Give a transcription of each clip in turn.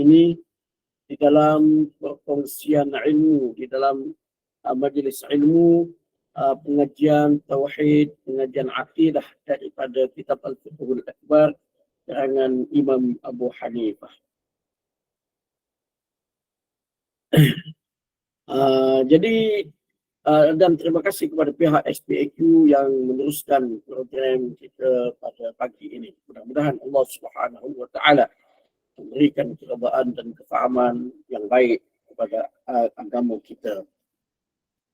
ini di dalam perkongsian ilmu, di dalam majlis ilmu, pengajian tauhid, pengajian akidah daripada kitab Al-Fiqhul Akbar karangan Imam Abu Hanifah. Jadi dan terima kasih kepada pihak SPAQ yang meneruskan program kita pada pagi ini. Mudah-mudahan Allah Subhanahu wa taala memberikan keredaan dan kefahaman yang baik kepada agama kita.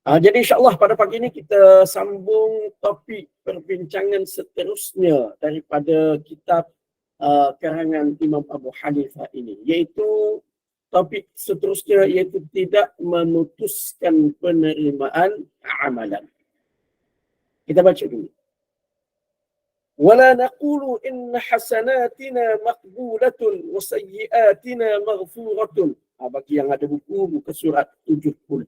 Jadi insya-Allah pada pagi ini kita sambung topik perbincangan seterusnya daripada kitab karangan Imam Abu Hanifah ini, iaitu topik seterusnya iaitu tidak memutuskan penerimaan amalan. Kita baca dulu. ولا نقول إن حسناتنا مقبولة وسيئاتنا مغفورة. Bagi yang ada buku surat 70.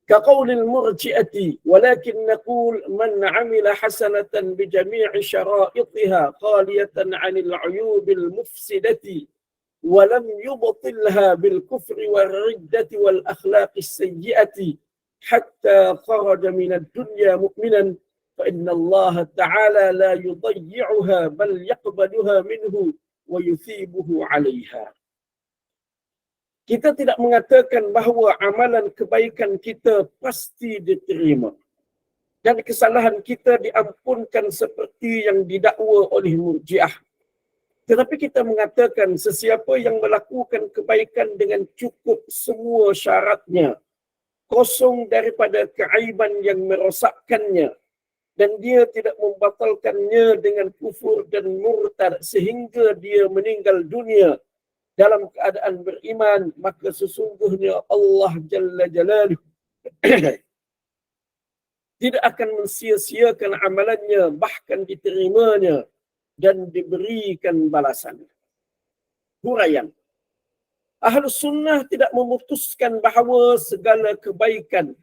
كقول المرجئة ولكن نقول من عمل حسنة بجميع شرائطها خالية عن العيوب المفسدة ولم يبطلها بالكفر والردة والأخلاق السيئة حتى خرج من الدنيا مؤمنا فإن الله تعالى لا يضيعها بل يقبلها منه ويثيبه عليها. Kita tidak mengatakan bahawa amalan kebaikan kita pasti diterima dan kesalahan kita diampunkan seperti yang didakwa oleh Murji'ah. Tetapi kita mengatakan sesiapa yang melakukan kebaikan dengan cukup semua syaratnya, kosong daripada keaiban yang merosakkannya, dan dia tidak membatalkannya dengan kufur dan murtad sehingga dia meninggal dunia dalam keadaan beriman, maka sesungguhnya Allah Jalla Jalaluhu tidak akan mensia-siakan amalannya, bahkan diterimanya dan diberikan balasan. Huraian. Ahlus Sunnah tidak memutuskan bahawa segala kebaikan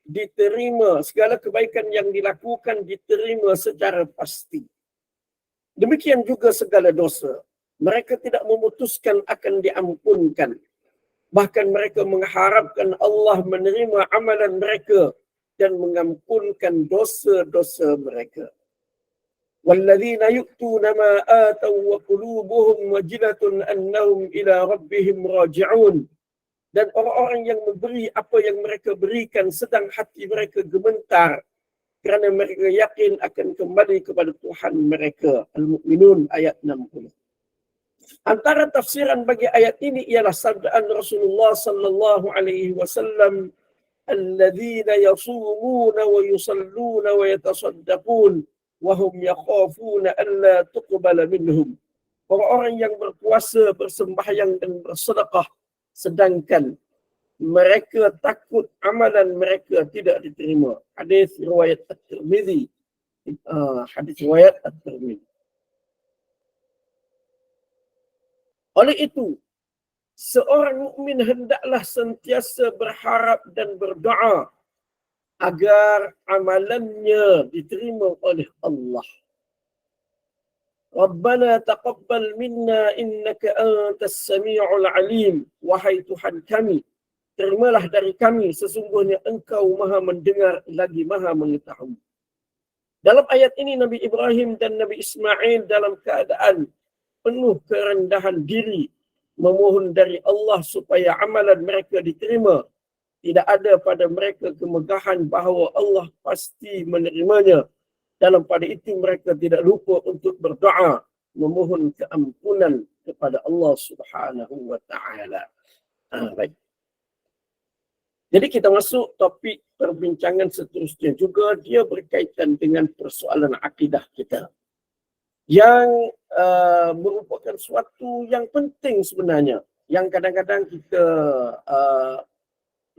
diterima, segala kebaikan yang dilakukan diterima secara pasti. Demikian juga segala dosa. Mereka tidak memutuskan akan diampunkan. Bahkan mereka mengharapkan Allah menerima amalan mereka dan mengampunkan dosa-dosa mereka. وَالَّذِينَ يُؤْتُونَ مَا آتَوْا وَقُلُوبُهُمْ وَجِلَةٌ أَنَّهُمْ إِلَى رَبِّهِمْ رَاجِعُونَ. Dan orang-orang yang memberi apa yang mereka berikan sedang hati mereka gemetar kerana mereka yakin akan kembali kepada Tuhan mereka. Al-Mu'minun ayat 60. Antara tafsiran bagi ayat ini ialah sabdaan Rasulullah sallallahu alaihi wasallam, "Alladzina yasumuna wa yusalluna wa yatasaddaqun wa hum yakhafuna an la tuqbala minhum." Orang-orang yang berpuasa, bersembahyang dan bersedekah sedangkan mereka takut amalan mereka tidak diterima. Hadis riwayat At-Tirmizi. Hadis riwayat At-Tirmizi. Oleh itu, seorang mukmin hendaklah sentiasa berharap dan berdoa agar amalannya diterima oleh Allah. Rabbana taqabbal minna innaka antas sami'ul alim. Wahai Tuhan kami, terimalah dari kami, sesungguhnya Engkau Maha mendengar lagi Maha mengetahui. Dalam ayat ini Nabi Ibrahim dan Nabi Ismail dalam keadaan penuh kerendahan diri memohon dari Allah supaya amalan mereka diterima. Tidak ada pada mereka kemegahan bahawa Allah pasti menerimanya. Dalam pada itu mereka tidak lupa untuk berdoa memohon keampunan kepada Allah Subhanahu wa taala. Baik. Jadi kita masuk topik perbincangan seterusnya juga, dia berkaitan dengan persoalan akidah kita yang merupakan suatu yang penting sebenarnya, yang kadang-kadang kita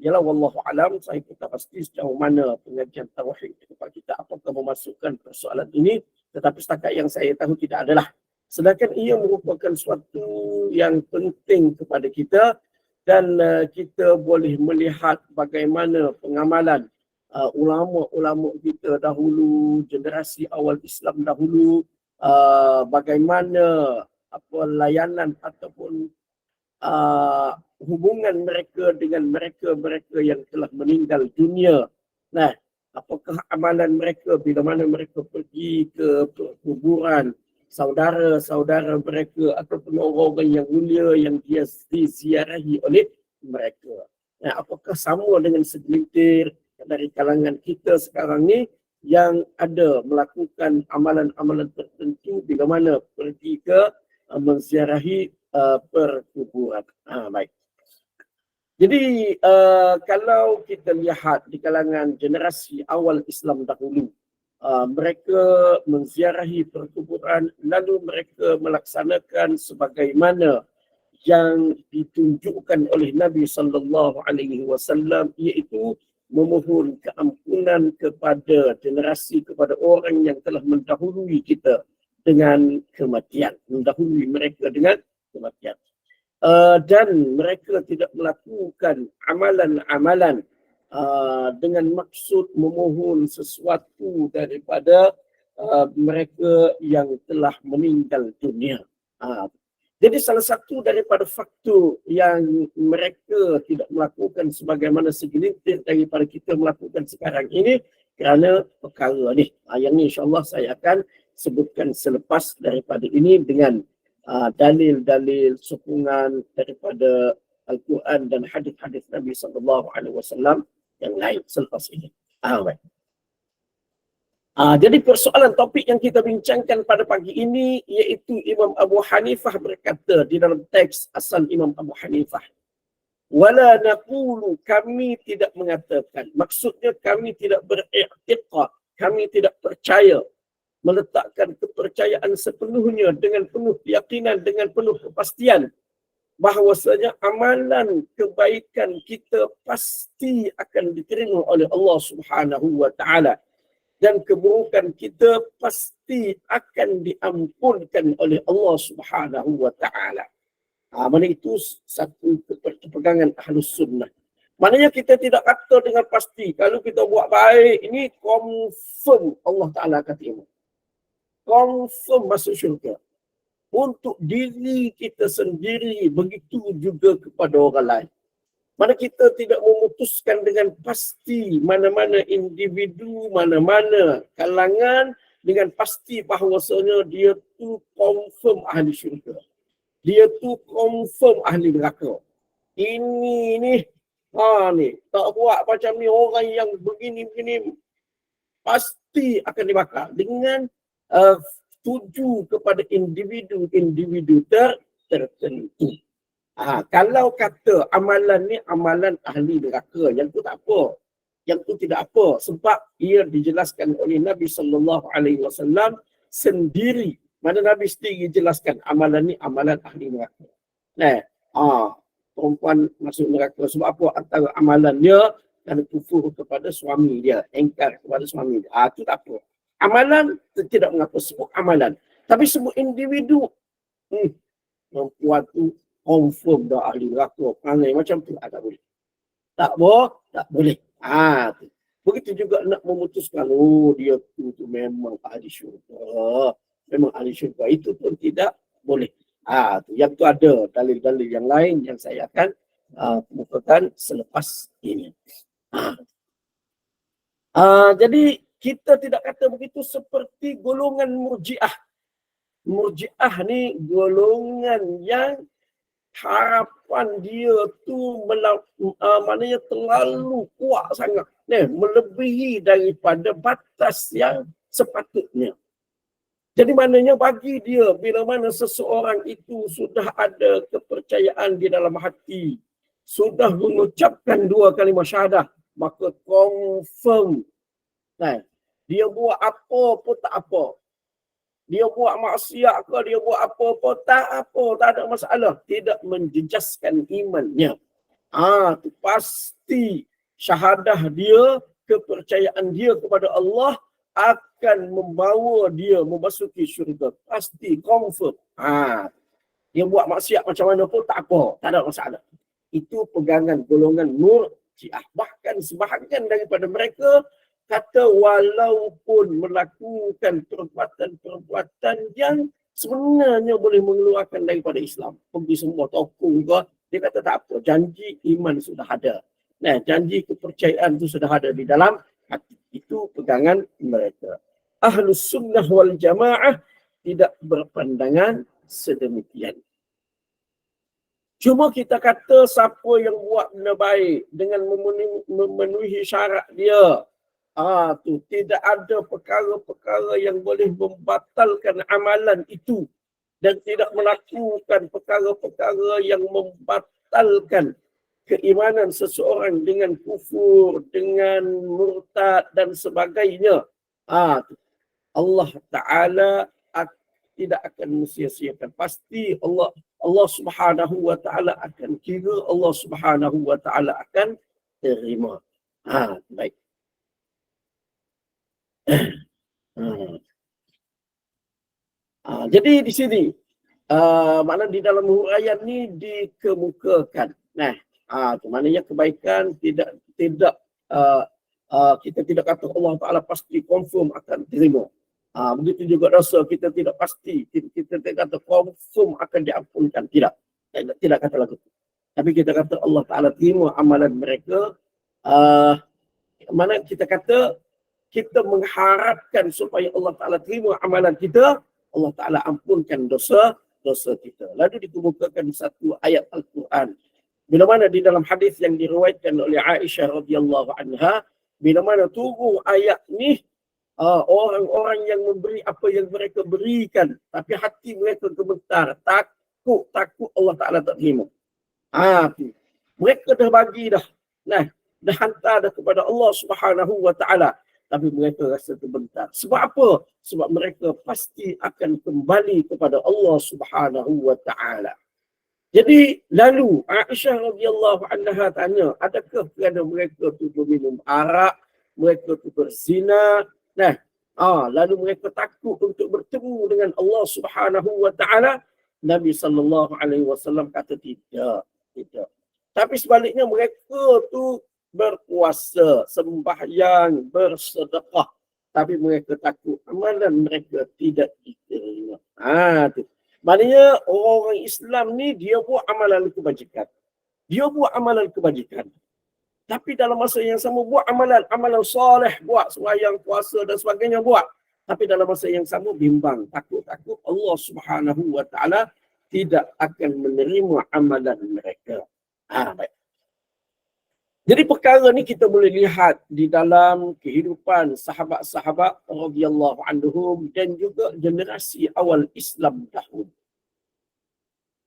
ialah wallahu alam, saya tak pasti sejauh mana pengajian tauhid di tempat kita apakah memasukkan persoalan ini, tetapi setakat yang saya tahu tidak adalah. Sedangkan ia merupakan suatu yang penting kepada kita dan kita boleh melihat bagaimana pengamalan ulama-ulama kita dahulu, generasi awal Islam dahulu, bagaimana layanan ataupun hubungan mereka dengan mereka yang telah meninggal dunia. Nah, apakah amalan mereka bila mana mereka pergi ke kuburan saudara-saudara mereka ataupun orang-orang yang mulia yang dia diziarahi oleh mereka. Nah, apakah sama dengan segelintir dari kalangan kita sekarang ni yang ada melakukan amalan-amalan tertentu bila mana pergi ke menziarahi perkuburan. Baik. Jadi kalau kita lihat di kalangan generasi awal Islam dahulu, mereka menziarahi perkuburan lalu mereka melaksanakan sebagaimana yang ditunjukkan oleh Nabi sallallahu alaihi wasallam, iaitu memohon keampunan kepada generasi, kepada orang yang telah mendahului kita dengan kematian, mendahului mereka dengan kematian. Dan mereka tidak melakukan amalan-amalan dengan maksud memohon sesuatu daripada mereka yang telah meninggal dunia. Jadi salah satu daripada faktor yang mereka tidak melakukan sebagaimana segelintir daripada kita melakukan sekarang ini kerana perkara ni. Yang ni insyaAllah saya akan sebutkan selepas daripada ini dengan dalil-dalil sokongan daripada Al-Quran dan hadis-hadis Nabi SAW yang lain selepas ini. Baik. Jadi persoalan topik yang kita bincangkan pada pagi ini iaitu Imam Abu Hanifah berkata di dalam teks asal Imam Abu Hanifah, wala naqulu, kami tidak mengatakan, maksudnya kami tidak beriktiqad, kami tidak percaya, meletakkan kepercayaan sepenuhnya dengan penuh keyakinan, dengan penuh kepastian bahawasanya amalan kebaikan kita pasti akan diterima oleh Allah Subhanahu wa taala dan keburukan kita pasti akan diampunkan oleh Allah Subhanahu wa taala. Mana itu satu pegangan Ahlus Sunnah. Maknanya kita tidak kata dengan pasti kalau kita buat baik ini confirm Allah Taala akan terima. Confirm masuk syurga. Untuk diri kita sendiri, begitu juga kepada orang lain. Mana kita tidak memutuskan dengan pasti mana-mana individu, mana-mana kalangan dengan pasti bahawasanya dia tu confirm ahli syurga. Dia tu confirm ahli neraka. Ini ni, tak buat macam ni, orang yang begini-begini pasti akan dibakar dengan tuju kepada individu-individu tertentu. Kalau kata amalan ni amalan ahli neraka, yang tu tak apa. Yang tu tidak apa. Sebab ia dijelaskan oleh Nabi SAW sendiri. Mana Nabi sendiri jelaskan amalan ni amalan ahli neraka. Perempuan masuk neraka. Sebab apa? Antara amalannya dan kufur kepada suami dia. Engkar kepada suami dia. Itu tak apa. Amalan tidak mengapa sebut amalan. Tapi sebut individu. Perempuan tu confirm dah ahli neraka. Perangai macam tu. Tak boleh. Tak boleh. Begitu juga nak memutuskan, dia tu memang ahli syurga. Memang ahli syurga. Itu pun tidak boleh. Yang tu ada dalil-dalil yang lain yang saya akan kemukakan selepas ini. Jadi kita tidak kata begitu seperti golongan Murji'ah. Murji'ah ni golongan yang harapan dia tu maknanya terlalu kuat sangat, melebihi daripada batas yang sepatutnya. Jadi maknanya bagi dia, bila mana seseorang itu sudah ada kepercayaan di dalam hati, sudah mengucapkan 2 kalimah syahadah, maka confirm. Dia buat apa pun tak apa. Dia buat maksiat ke, dia buat apa tak ada masalah. Tidak menjejaskan imannya. Itu pasti syahadah dia, kepercayaan dia kepada Allah akan membawa dia memasuki syurga. Pasti, confirm. Dia buat maksiat macam mana pun tak apa, tak ada masalah. Itu pegangan golongan Murji'ah. Bahkan sebahagian daripada mereka kata walaupun melakukan perbuatan-perbuatan yang sebenarnya boleh mengeluarkan daripada Islam. Pergi semua toko juga, dia kata tak apa, janji iman sudah ada. Nah, janji kepercayaan itu sudah ada di dalam hati. Itu pegangan mereka. Ahlus sunnah wal jamaah tidak berpandangan sedemikian. Cuma kita kata siapa yang buat benda baik dengan memenuhi syarat dia, tu tidak ada perkara-perkara yang boleh membatalkan amalan itu dan tidak melakukan perkara-perkara yang membatalkan keimanan seseorang dengan kufur, dengan murtad dan sebagainya. Allah Ta'ala tidak akan sia-siakan. Pasti Allah Subhanahu wa Ta'ala akan kira, Allah Subhanahu wa Ta'ala akan terima. Baik. Jadi di sini makna di dalam huraian ni dikemukakan. Nah, maknanya kebaikan tidak kita tidak kata Allah Ta'ala pasti confirm akan terima. Begitu juga dosa kita tidak pasti, kita tidak kata confirm akan diampunkan. Tidak kata lagu. Tapi kita kata Allah Ta'ala terima amalan mereka. Mana kita kata kita mengharapkan supaya Allah Ta'ala terima amalan kita, Allah Ta'ala ampunkan dosa kita. Lalu dikemukakan satu ayat Al-Quran. Bila mana di dalam hadis yang diriwayatkan oleh Aisyah radhiyallahu anha, bila mana turun ayat ni, orang-orang yang memberi apa yang mereka berikan, tapi hati mereka gemetar, takut Allah Ta'ala tak terima. Mereka dah bagi dah. Nah, dah hantar dah kepada Allah Subhanahu wa Ta'ala. Tapi mereka rasa terbentar. Sebab apa? Sebab mereka pasti akan kembali kepada Allah Subhanahu wa Ta'ala. Jadi lalu Aisyah radhiyallahu anha tanya, adakah kerana mereka tu minum arak, mereka tu berzina? Nah, lalu mereka takut untuk bertemu dengan Allah Subhanahu wa Ta'ala? Nabi sallallahu alaihi wasallam kata tidak. Tapi sebaliknya mereka tu berpuasa, sembahyang, bersedekah, tapi mereka takut amalan mereka tidak diterima. Tu. Maknanya orang Islam ni dia buat amalan kebajikan. Tapi dalam masa yang sama buat amalan soleh, buat sembahyang, puasa dan sebagainya buat. Tapi dalam masa yang sama bimbang, takut Allah Subhanahu wa Ta'ala tidak akan menerima amalan mereka. Baik. Jadi perkara ni kita boleh lihat di dalam kehidupan sahabat-sahabat radhiyallahu anhum dan juga generasi awal Islam dahulu.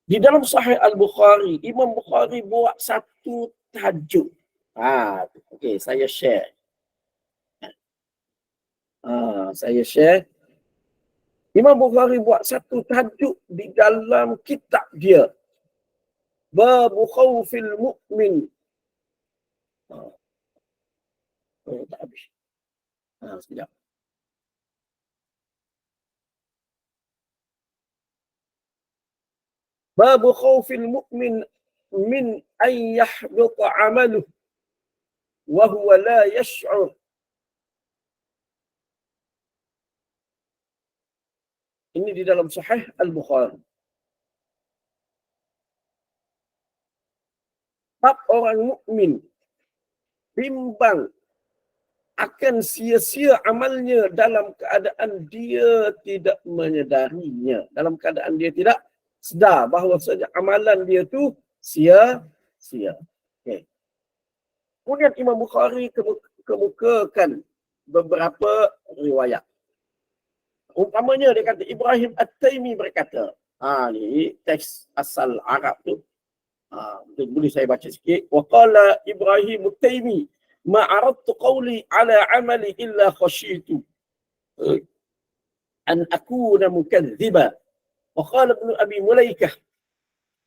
Di dalam Sahih Al-Bukhari, Imam Bukhari buat satu tajuk. Okey, saya share. Imam Bukhari buat satu tajuk di dalam kitab dia. Babu khawfil mu'min. Tak habis. Sekejap. Babu khawfil mu'min min an yahbita amaluh wa huwa la yash'ur. Ini di dalam Sahih Al-Bukhari. Bab orang mukmin bimbang akan sia-sia amalnya dalam keadaan dia tidak menyedarinya. Dalam keadaan dia tidak sedar bahawa saja amalan dia tu sia-sia. Okay. Kemudian Imam Bukhari kemukakan beberapa riwayat. Umpamanya dia kata Ibrahim At-Taimi berkata, ni teks asal Arab tu. Boleh saya baca sikit. Wa qala Ibrahim At-Taimi ma aradtu qawli ala amali illa khashitu an akuna mukaththiba. Wa qala Ibn Abi Mulaikah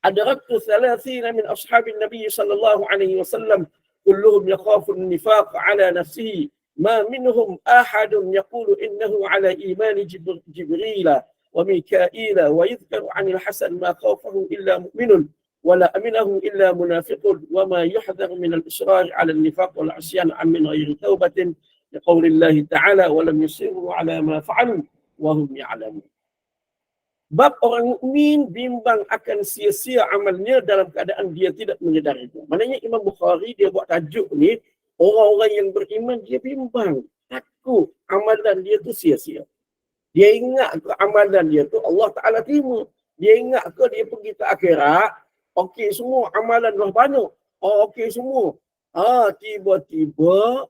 adraktu 30 min ashabi Nabi sallallahu alaihi wasallam kulluhum yakhafu an-nifaq ala nafsihi ma minhum ahadun yaqulu innahu ala iman Jibril wa Mikail wa yadhkaru 'an al-Hasan ma khafahu illa mu'minun ولا أمنه إلا منافق وما يحذر من الإصرار على النفاق والعصيان من غير توبة لقول الله تعالى ولم يصروا على ما فعلوا وهم يعلمون. Bab orang mukmin bimbang akan sia-sia amalnya dalam keadaan dia tidak menyedari itu. Maknanya Imam Bukhari dia buat tajuk ni, orang-orang yang beriman dia bimbang. Takut amalan dia tu sia-sia. Dia ingat ke amalan dia tu Allah Ta'ala terima. Dia ingat ke dia pergi ke akhirat, okey semua amalan dah banyak. Oh okey semua. Tiba-tiba,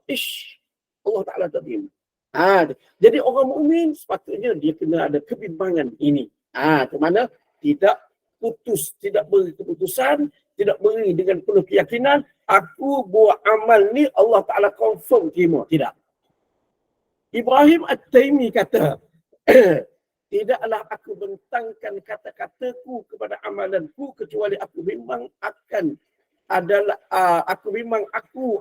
Allah Ta'ala tak terima. Jadi orang mukmin sepatutnya dia kena ada kebimbangan ini. Ke mana tidak putus, tidak beri keputusan, tidak beri dengan penuh keyakinan, aku buat amal ni Allah Ta'ala confirm terima. Tidak. Ibrahim At-Taimi kata, tidaklah aku bentangkan kata-kataku kepada amalanku kecuali aku memang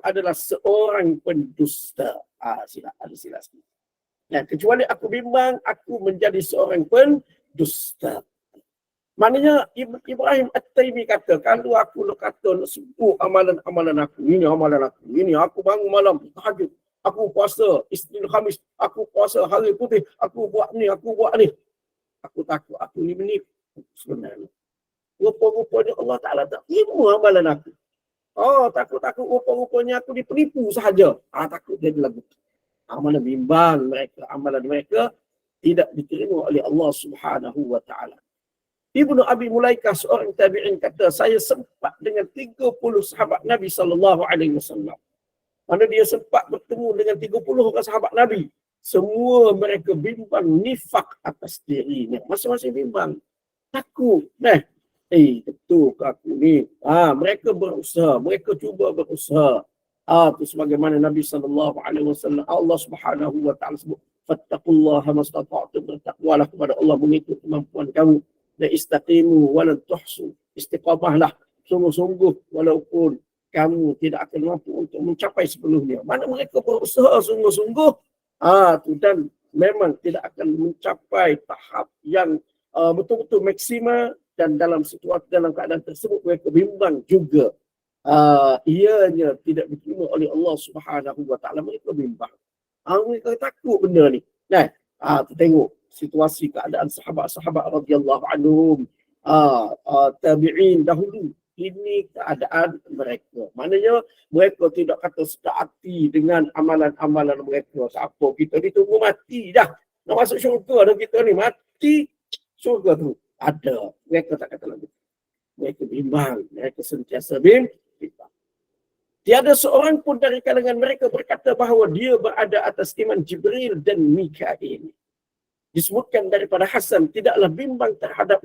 adalah seorang pendusta. Ada sila. Kecuali aku bimbang aku menjadi seorang pendusta. Maknanya Ibrahim At-Taimi kata, kalau aku nak kata nak sebut amalan-amalan aku, ini amalan aku, ini aku bangun malam tahajud, aku puasa Isnin Khamis, aku puasa hari putih, aku buat ni, aku takut aku ni menipu sebenarnya. Rupa-rupanya Allah Ta'ala tak terima amalan aku. Takut rupa-rupanya aku dipenipu sahaja. Takut jadi lagu. Amalan bimbang mereka, amalan mereka tidak diterima oleh Allah Subhanahu wa Ta'ala. Ibnu Abi Mulaikah seorang tabi'in kata, saya sempat dengan 30 sahabat Nabi sallallahu alaihi wasallam. Mana dia sempat bertemu dengan 30 orang sahabat Nabi. Semua mereka bimbang nifak atas dirinya. Masing-masing bimbang. Takut. Betul ke aku ni? Mereka berusaha. Mereka cuba berusaha. Itu sebagaimana Nabi SAW, Allah Subhanahu wa Ta'ala sebut, fattaqullaha mastata'tum, bertakwalah kepada Allah mengikut kemampuan kamu, dan istaqimu walan tuhsu, istiqamahlah sungguh-sungguh walaupun kamu tidak akan mampu untuk mencapai sepenuhnya. Mana mereka berusaha sungguh-sungguh, dan memang tidak akan mencapai tahap yang betul-betul maksimal, dan dalam situasi dalam keadaan tersebut mereka bimbang juga. Ianya tidak diterima oleh Allah Subhanahu wa Ta'ala. Mereka bimbang. Mereka takut benda ni. Tengok situasi keadaan sahabat-sahabat radhiyallahu anhum, tabi'in dahulu. Ini keadaan mereka. Maknanya mereka tidak kata sedar hati dengan amalan-amalan mereka. Siapa kita ni tunggu mati dah. Nak masuk syurga dah kita ni. Mati syurga tu ada. Mereka tak kata lagi. Mereka bimbang. Mereka sentiasa bimbang. Tiada seorang pun dari kalangan mereka berkata bahawa dia berada atas iman Jibril dan Mikail. Disebutkan daripada Hasan, tidaklah bimbang terhadap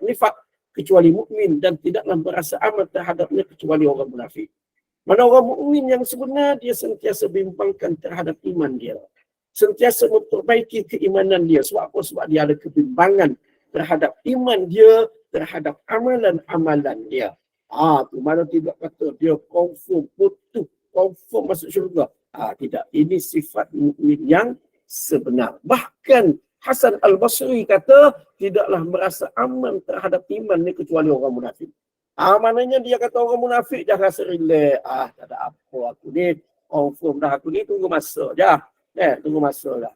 nifak kecuali mukmin, dan tidaklah berasa aman terhadapnya kecuali orang munafik. Mana orang mukmin yang sebenar, dia sentiasa bimbangkan terhadap iman dia. Sentiasa memperbaiki keimanan dia. Sebab apa? Sebab dia ada kebimbangan terhadap iman dia, terhadap amalan-amalan dia. Tu mana tidak kata dia confirm, putus, confirm masuk syurga. Tidak. Ini sifat mukmin yang sebenar. Bahkan Hasan Al-Basri kata, tidaklah merasa aman terhadap iman ni kecuali orang munafik. Maknanya dia kata orang munafik dah rasa relax. Tak ada apa aku ni. Confirm dah aku ni, tunggu masa je. Tunggu masa dah.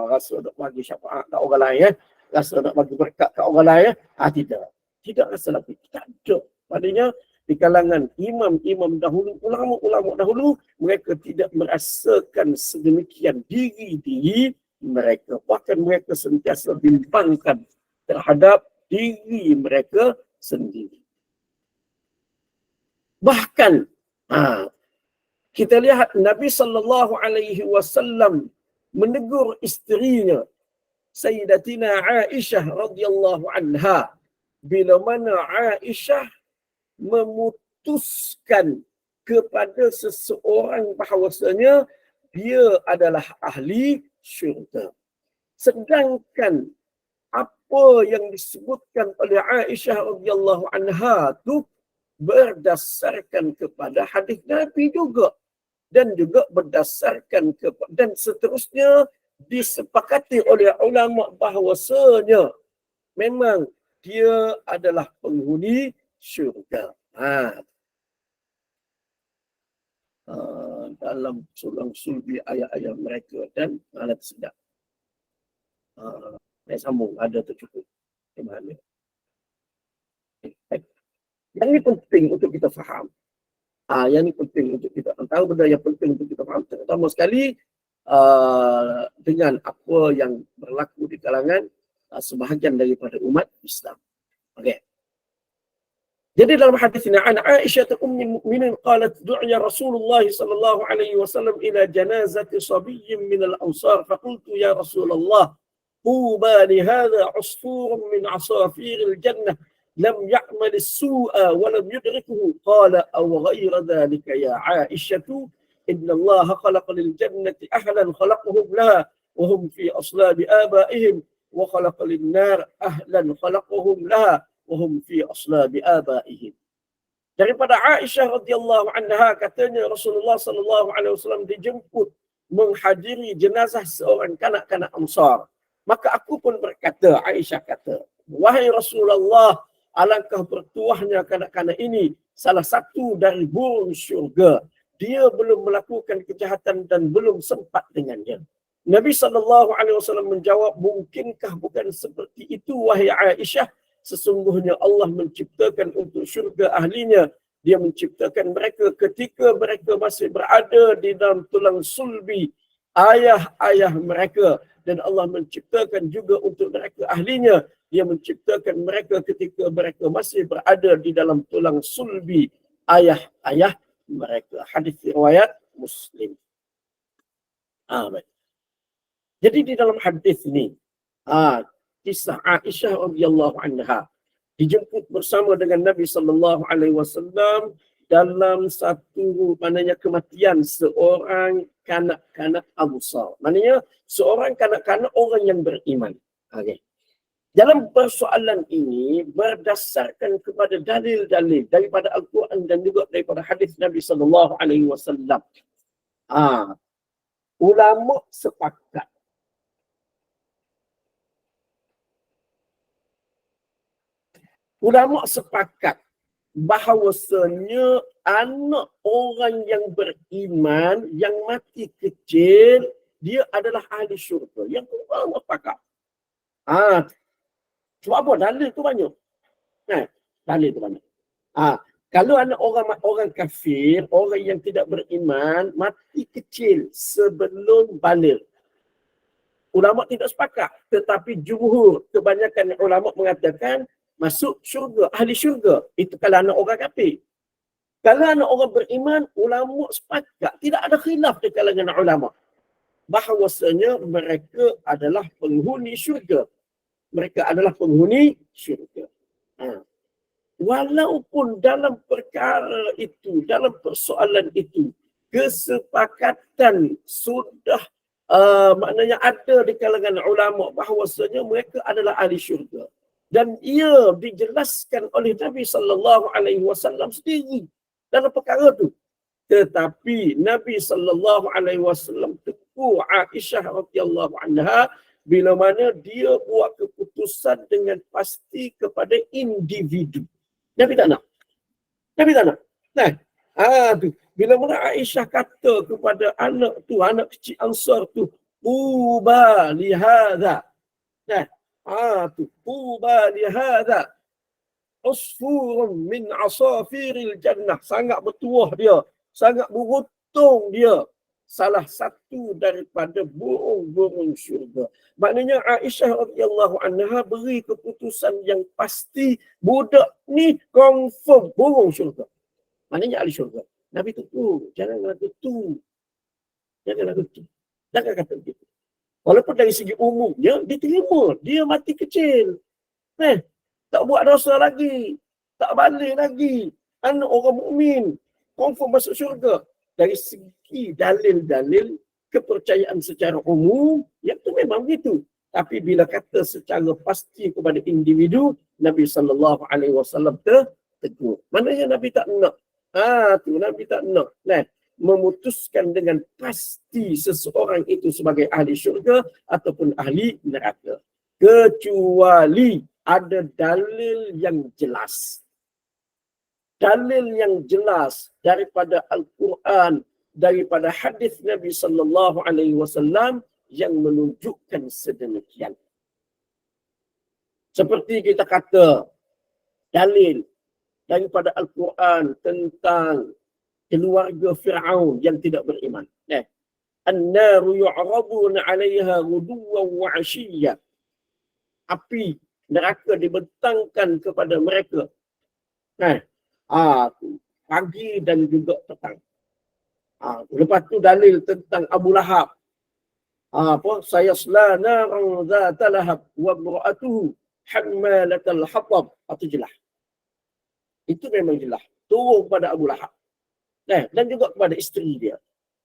Rasa nak bagi syafaat kat orang lain. Rasa nak bagi berkat kat orang lain. Tidak. Tidak rasa lagi. Tak ada. Maknanya di kalangan imam-imam dahulu, ulama-ulama dahulu, mereka tidak merasakan sedemikian diri mereka. Bahkan mereka sentiasa bimbangkan terhadap diri mereka sendiri. Bahkan kita lihat Nabi SAW menegur isterinya Sayyidatina Aisyah radhiyallahu anha, bila mana Aisyah memutuskan kepada seseorang bahawasanya dia adalah ahli syurga. Sedangkan apa yang disebutkan oleh Aisyah radhiyallahu anha tu berdasarkan kepada hadis Nabi juga, dan juga berdasarkan kepada, dan seterusnya disepakati oleh ulama bahawasanya memang dia adalah penghuni syurga. Dalam sulang sulbi ayat-ayat mereka dan alat sedap. Saya sambung, ada tu cukup. ke mana. Yang ini penting untuk kita faham. Yang ini penting untuk kita tahu, benda yang penting untuk kita faham. Terutama sekali dengan apa yang berlaku di kalangan sebahagian daripada umat Islam. Okey. Jadi dalam hadis ini, an Aisyah ummul mukminin qalat du'a Rasulullah sallallahu alaihi wasallam ila janazati sabiyyin min al-ansar faqultu ya Rasulullah طوبى لهذا عصفور من عصافير الجنة لم يعمل السوء ولم يدركه قال أو غير ذلك يا عائشة إن الله خلق للجنة أهلا خلقهم لها وهم في أصلاب آبائهم وخلق للنار أهلا خلقهم لها وهم في أصلاب آبائهم. Daripada Aisyah radhiyallahu anha, katanya Rasulullah sallallahu alaihi wasallam dijemput menghadiri jenazah seorang kanak-kanak Ansar. Maka aku pun berkata, Aisyah kata, wahai Rasulullah, alangkah bertuahnya kanak-kanak ini, salah satu dari burung syurga. Dia belum melakukan kejahatan dan belum sempat dengannya. Nabi SAW menjawab, mungkinkah bukan seperti itu, wahai Aisyah? Sesungguhnya Allah menciptakan untuk syurga ahlinya. Dia menciptakan mereka ketika mereka masih berada di dalam tulang sulbi ayah-ayah mereka. Dan Allah menciptakan juga untuk mereka ahlinya. Dia menciptakan mereka ketika mereka masih berada di dalam tulang sulbi ayah-ayah mereka. Hadis riwayat Muslim. Baik. Jadi di dalam hadis ini, kisah Aisyah radhiyallahu anha dijemput bersama dengan Nabi sallallahu alaihi wasallam dalam satu kematian seorang kanak-kanak Ansar. Maknanya seorang kanak-kanak orang yang beriman. Okey. Dalam persoalan ini berdasarkan kepada dalil-dalil daripada Al-Quran dan juga daripada hadis Nabi sallallahu alaihi wasallam. Ulama sepakat bahawasanya anak orang yang beriman yang mati kecil dia adalah ahli syurga. Yang ulama sepakat. Sebab apa? Dalil tu banyak. Dalil tu banyak. Kalau anak orang kafir, orang yang tidak beriman mati kecil sebelum baligh, ulama tidak sepakat. Tetapi jumhur, kebanyakan ulama mengatakan masuk syurga, ahli syurga. Itu kalau anak orang kafir. Kalau anak orang beriman, ulama sepakat. Tidak ada khilaf di kalangan ulama bahawasanya mereka adalah penghuni syurga. Mereka adalah penghuni syurga. Walaupun dalam perkara itu, dalam persoalan itu, kesepakatan sudah maknanya ada di kalangan ulama bahawasanya mereka adalah ahli syurga. Dan ia dijelaskan oleh Nabi sallallahu alaihi wasallam sendiri dalam perkara itu. Tetapi Nabi sallallahu alaihi wasallam tegur Aisyah radhiyallahu anha bila mana dia buat keputusan dengan pasti kepada individu. Nabi tak nak. Tu. Bila mana Aisyah kata kepada anak tu, anak kecil Ansar tu, "Tuba li hadza." Tu, "Tuba li hadza. Usfurun min asafiril jannah." Sangat bertuah dia, sangat beruntung dia. Salah satu daripada burung-burung syurga. Maknanya Aisyah radhiyallahu anha beri keputusan yang pasti, budak ni confirm burung syurga. Maknanya ahli syurga. Nabi tu, jangan lagu tu. Jangan kata begitu. Walaupun dari segi umumnya diterima, dia mati kecil. Tak buat dosa lagi, tak balik lagi. Anak orang mukmin, confirm masuk syurga. Dari segi dalil-dalil kepercayaan secara umum, yang tu memang begitu. Tapi bila kata secara pasti kepada individu, Nabi sallallahu alaihi wasallam tegur. Maknanya Nabi tak nak. Nabi tak nak. Memutuskan dengan pasti seseorang itu sebagai ahli syurga ataupun ahli neraka. Kecuali ada dalil yang jelas. Dalil yang jelas daripada Al-Quran, daripada hadis Nabi sallallahu alaihi wasallam yang menunjukkan sedemikian. Seperti kita kata dalil daripada Al-Quran tentang keluarga Fir'aun yang tidak beriman. An-naru yu'raduna 'alayha ghuduwan wa 'ashiyya. Api neraka dibentangkan kepada mereka. Pagi dan juga petang. Lepas tu dalil tentang Abu Lahab. Sayasla naran zata lahab wa imra'atuhu hammalatal hatab. Itu jelas. Itu memang jelas. Turun kepada Abu Lahab. Dan juga kepada isteri dia.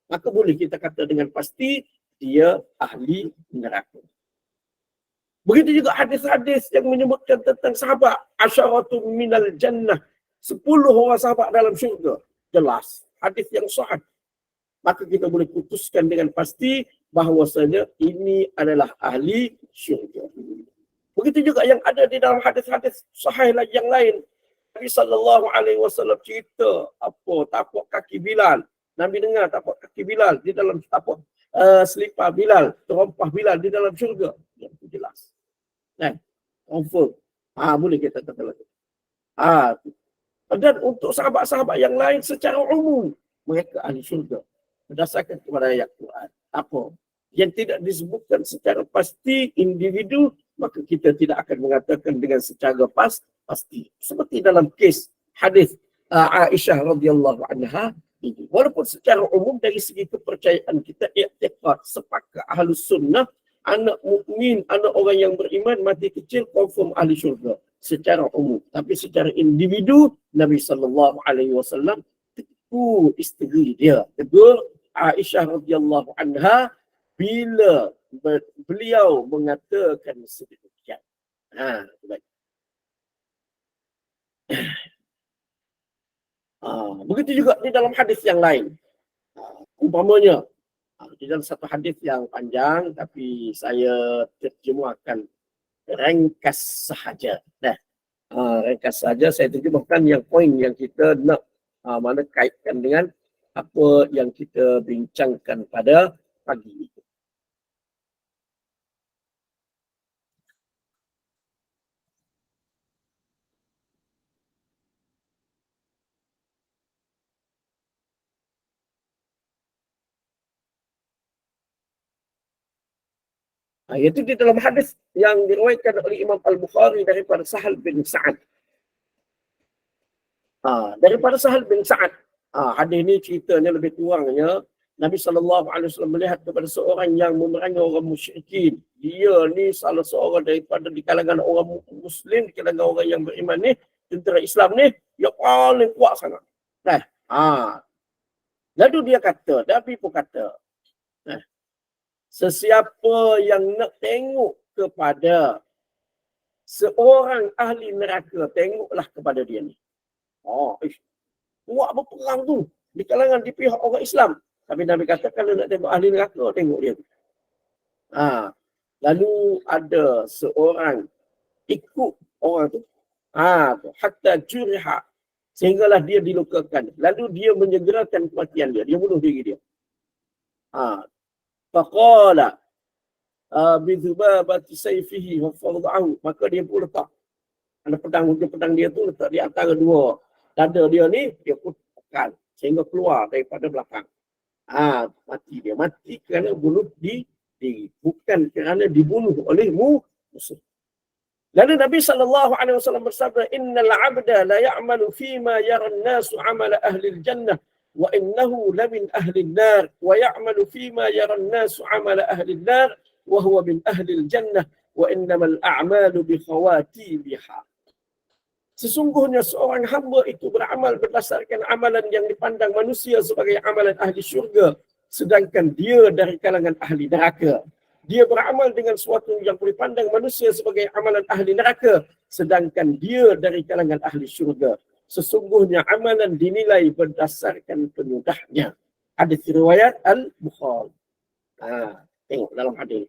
Maka boleh kita kata dengan pasti dia ahli neraka. Begitu juga hadis-hadis yang menyebutkan tentang sahabat. Asyaratun minal jannah. 10 orang sahabat dalam syurga. Jelas. Hadis yang sahih. Maka kita boleh putuskan dengan pasti bahawasanya ini adalah ahli syurga. Begitu juga yang ada di dalam hadis-hadis sahih yang lain. Nabi SAW cerita tapak kaki Bilal. Nabi dengar tapak kaki Bilal di dalam tapak selipar Bilal, terompah Bilal di dalam syurga. Yang jelas. Confirm. Boleh kita kata lagi. Dan untuk sahabat-sahabat yang lain secara umum, mereka ahli syurga. Berdasarkan kepada ayat Quran. Yang tidak disebutkan secara pasti individu, maka kita tidak akan mengatakan dengan secara pasti. Seperti dalam kes hadis Aisyah radhiyallahu anha ini. Walaupun secara umum dari segi kepercayaan kita i'tiqad sepakat ahlus sunnah, anak mukmin, anak orang yang beriman mati kecil confirm ahli syurga secara umum. Tapi secara individu Nabi SAW tegur isteri dia, tegur Aisyah radhiyallahu anha bila beliau mengatakan sedemikian. Baik. Begitu juga di dalam hadis yang lain. Umpamanya, di dalam satu hadis yang panjang, tapi saya terjemahkan ringkas sahaja. Ringkas sahaja saya terjemahkan yang poin yang kita nak mana kaitkan dengan apa yang kita bincangkan pada pagi ini. Iaitu di dalam hadis yang diriwayatkan oleh Imam Al-Bukhari daripada Sahal bin Sa'ad. Daripada Sahal bin Sa'ad. Hadis ini ceritanya lebih kurangnya Nabi SAW melihat kepada seorang yang memerangi orang musyrikin. Dia ni salah seorang daripada di kalangan orang Muslim, di kalangan orang yang beriman ni, tentera Islam ni, yang paling kuat sangat. Lalu dia kata, Nabi pun kata, sesiapa yang nak tengok kepada seorang ahli neraka, tengoklah kepada dia ni. Kuat berperang tu di kalangan di pihak orang Islam. Tapi Nabi kata kalau nak tengok ahli neraka, tengok dia. Lalu ada seorang ikut orang tu. Hatta juriha. Sehinggalah dia dilukakan. Lalu dia menyegerakan kematian dia. Dia bunuh diri dia. Faqala bidhubabati sayfihi wa farda'ahu. Maka dia pun letak. Ada pedang dia tu letak di antara dua dada dia ni, dia pun tekan. Sehingga keluar daripada belakang. Mati dia. Mati kerana bunuh diri. Bukan kerana dibunuh oleh musuh. Lalu Nabi SAW bersabda, Innal abda la ya'malu fima yara an-nasu amala ahli al-jannah wa innahu lamin ahli an-nar wa ya'malu fima yara an-nasu amala ahli an-nar wa huwa min ahli al-jannah wa innamal a'malu bi khawatimiha. Sesungguhnya seorang hamba itu beramal berdasarkan amalan yang dipandang manusia sebagai amalan ahli syurga, sedangkan dia dari kalangan ahli neraka. Dia beramal dengan sesuatu yang dipandang manusia sebagai amalan ahli neraka, sedangkan dia dari kalangan ahli syurga. Sesungguhnya amalan dinilai berdasarkan penyudahnya. Hadis riwayat Al-Bukhari. Tengok dalam hadis.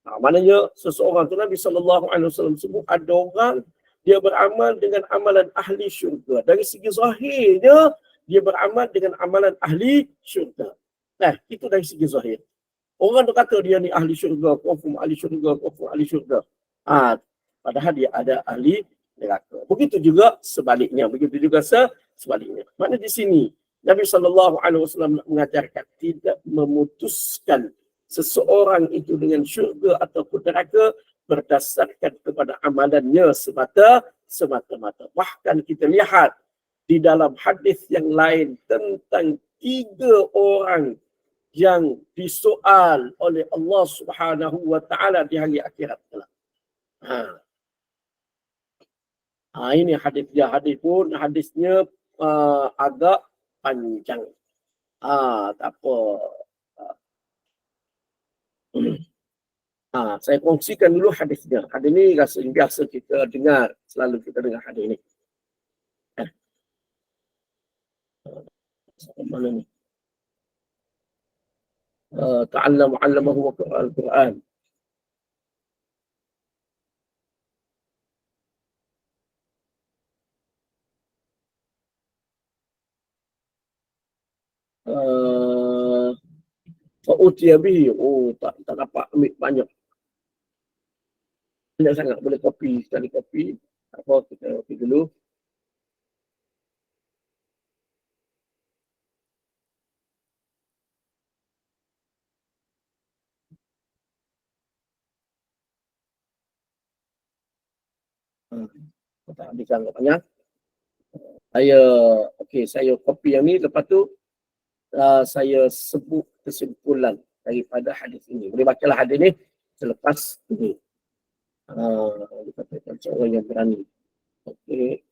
Maknanya seseorang tu Nabi SAW sebut ada orang dia beramal dengan amalan ahli syurga. Dari segi zahirnya, dia beramal dengan amalan ahli syurga. Itu dari segi zahir. Orang tu kata dia ni ahli syurga, confirm ahli syurga, confirm ahli syurga. padahal dia ada ahli neraka. Begitu juga sebaliknya. Mana di sini Nabi SAW mengajarkan tidak memutuskan seseorang itu dengan syurga ataupun neraka berdasarkan kepada amalannya semata-mata. Bahkan kita lihat di dalam hadis yang lain tentang 3 orang yang disoal oleh Allah Subhanahu wa taala di hari akhirat kelak. Ini hadisnya agak panjang. Tak apa. Saya kongsikan dulu hadisnya. Hadis ini biasa kita dengar, selalu kita dengar hadis ini. Mana ni? Ta'allam 'allamahu al-Quran. Fa'utiya bihi. Tak dapat ambil banyak. Banyak sangat, boleh sekali kopi. Apa kita kopi dulu. Tak habis sangat banyak. Saya kopi yang ni, lepas tu saya sebut kesimpulan daripada hadis ini. Boleh bacalah hadis ni selepas ini. Dikatakan seorang yang berani. Okey.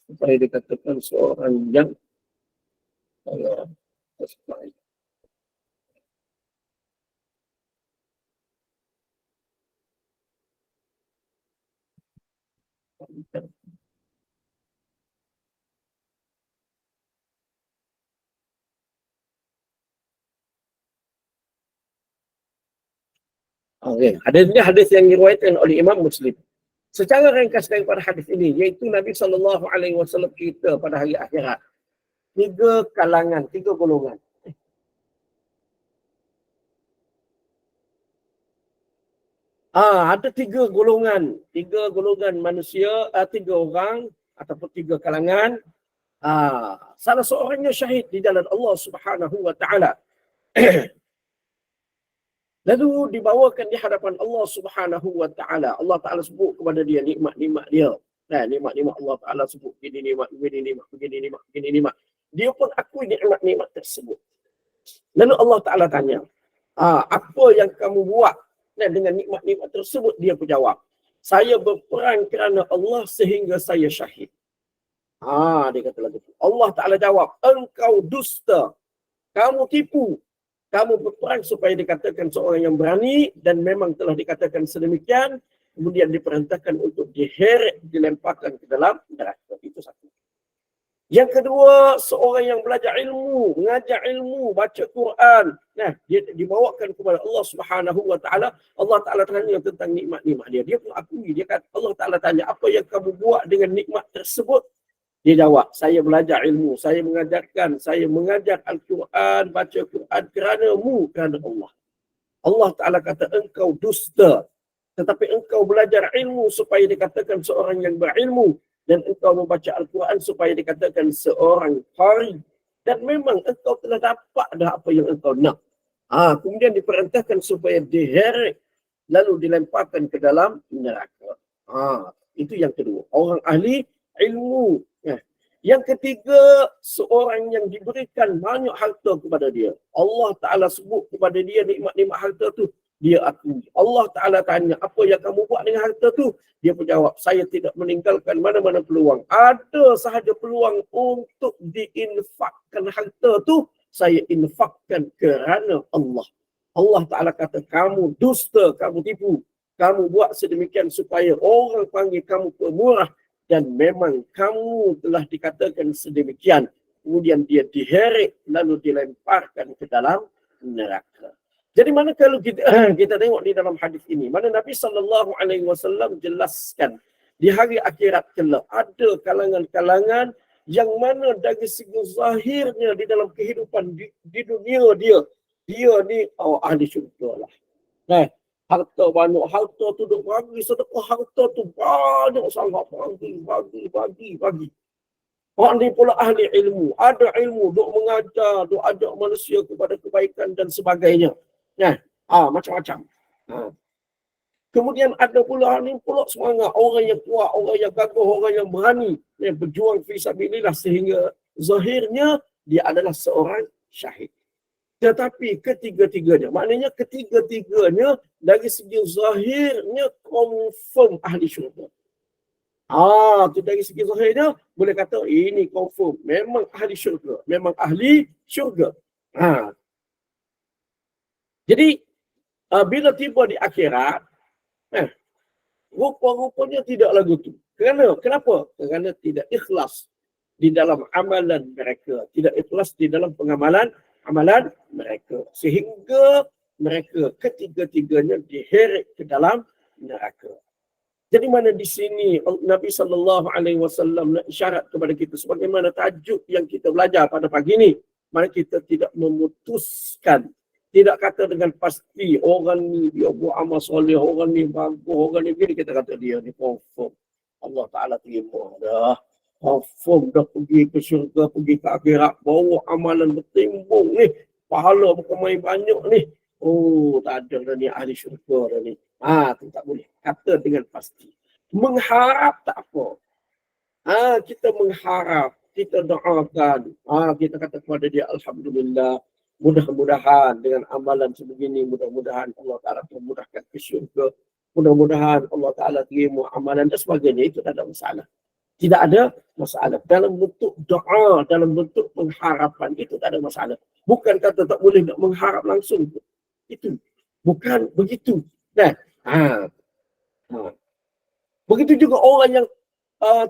Supaya dikatakan seorang yang hadis ini hadis yang diriwayatkan oleh Imam Muslim. Secara ringkas daripada hadis ini, iaitu Nabi SAW kita pada hari akhirat. 3 kalangan, 3 golongan. Ada 3 golongan. 3 golongan manusia, 3 orang ataupun 3 kalangan. Salah seorangnya syahid di jalan Allah Subhanahu wa taala. Lalu dibawakan di hadapan Allah Subhanahu wa taala. Allah Taala sebut kepada dia nikmat-nikmat dia. Nikmat-nikmat Allah Taala sebut begini nikmat. Dia pun akui nikmat-nikmat tersebut. Lalu Allah Taala tanya, apa yang kamu buat dengan nikmat-nikmat tersebut? Dia berjawab, saya berperang kerana Allah sehingga saya syahid. Dia kata lagi. Allah Taala jawab, engkau dusta, kamu tipu. Kamu berperang supaya dikatakan seorang yang berani dan memang telah dikatakan sedemikian, kemudian diperintahkan untuk diheret, dilemparkan ke dalam neraka. Itu satu. Yang kedua, seorang yang belajar ilmu, mengajar ilmu, baca Quran. Dia dibawakan kepada Allah Subhanahu wa taala. Allah Taala tanya tentang nikmat-nikmat dia. Dia pun akui, dia kata, Allah Taala tanya, apa yang kamu buat dengan nikmat tersebut? Dia jawab, saya belajar ilmu, saya mengajarkan, saya mengajar Al-Quran, baca Quran kerana Allah. Allah Ta'ala kata, engkau dusta. Tetapi engkau belajar ilmu supaya dikatakan seorang yang berilmu. Dan engkau membaca Al-Quran supaya dikatakan seorang qari. Dan memang engkau telah dapat dah apa yang engkau nak. Kemudian diperintahkan supaya diheret, lalu dilemparkan ke dalam neraka. Itu yang kedua. Orang ahli ilmu. Yang ketiga, seorang yang diberikan banyak harta kepada dia. Allah Ta'ala sebut kepada dia nikmat-nikmat harta tu. Dia akui. Allah Ta'ala tanya, apa yang kamu buat dengan harta tu? Dia menjawab, saya tidak meninggalkan mana-mana peluang. Ada sahaja peluang untuk diinfakkan harta tu, saya infakkan kerana Allah. Allah Ta'ala kata, kamu dusta, kamu tipu. Kamu buat sedemikian supaya orang panggil kamu pemurah. Dan memang kamu telah dikatakan sedemikian. Kemudian dia diheret lalu dilemparkan ke dalam neraka. Jadi mana kalau kita tengok di dalam hadis ini, mana Nabi SAW jelaskan di hari akhirat kelak ada kalangan-kalangan yang mana dari segi zahirnya di dalam kehidupan di dunia dia ni ahli syurga lah. Harta banyak, harta tu duk bagi, sedekah harta tu banyak sangat, bagi. Orang ni pula ahli ilmu, ada ilmu, duk mengajar, duk ajak manusia kepada kebaikan dan sebagainya. Macam-macam. Kemudian ada pula ni pula semangat, orang yang kuat, orang yang gagah, orang yang berani, yang berjuang fi sabilillah sehingga zahirnya dia adalah seorang syahid. Tetapi ketiga-tiganya, maknanya ketiga-tiganya dari segi zahirnya confirm ahli syurga. Tu dari segi zahirnya boleh kata ini confirm, memang ahli syurga, memang ahli syurga. Jadi bila tiba di akhirat, rupa-rupanya tidak lagu tu. Kenapa? Kerana tidak ikhlas di dalam amalan mereka, tidak ikhlas di dalam amalan mereka, sehingga mereka ketiga-tiganya diheret ke dalam neraka. Jadi mana di sini Nabi SAW nak isyarat kepada kita sebagaimana tajuk yang kita belajar pada pagi ini, mana kita tidak memutuskan, tidak kata dengan pasti orang ni dia buat amal soleh, orang ni bagus, orang ni begini, kita kata dia ni confirm Allah Ta'ala terima dah, confirm dah pergi ke syurga, pergi ke akhirat, bawa amalan bertimbung ni, pahala berkemai banyak ni. Tak ada dah ni ahli syurga dah ni. Tu tak boleh kata dengan pasti. Mengharap tak apa. Kita mengharap, kita doakan, kita kata kepada dia alhamdulillah, mudah-mudahan dengan amalan sebegini, mudah-mudahan Allah Ta'ala memudahkan ke syurga, mudah-mudahan Allah Ta'ala terima amalan dan sebagainya. Itu tak ada masalah. Tidak ada masalah. Dalam bentuk doa, dalam bentuk pengharapan, itu tak ada masalah. Bukan kata tak boleh nak mengharap langsung. Itu. Bukan begitu. Begitu juga orang yang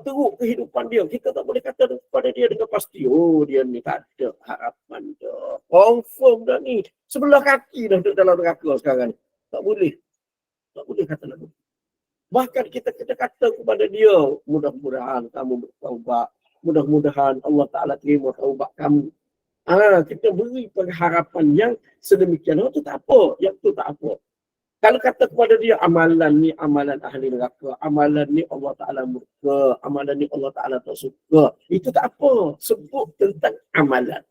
teruk kehidupan dia. Kita tak boleh kata kepada dia dengan pasti, dia ni tak ada harapan dah. Confirm dah ni. Sebelah kaki dah duduk dalam neraka sekarang. Tak boleh. Tak boleh kata lagu. Bahkan kita kata kepada dia, mudah-mudahan kamu bertaubat. Mudah-mudahan Allah Ta'ala terima taubat kamu. Kita beri pengharapan yang sedemikian. Itu tak apa. Yang tu tak apa. Kalau kata kepada dia, amalan ni amalan ahli neraka, amalan ni Allah Ta'ala murka, amalan ni Allah Ta'ala tak suka, itu tak apa. Sebut tentang amalan.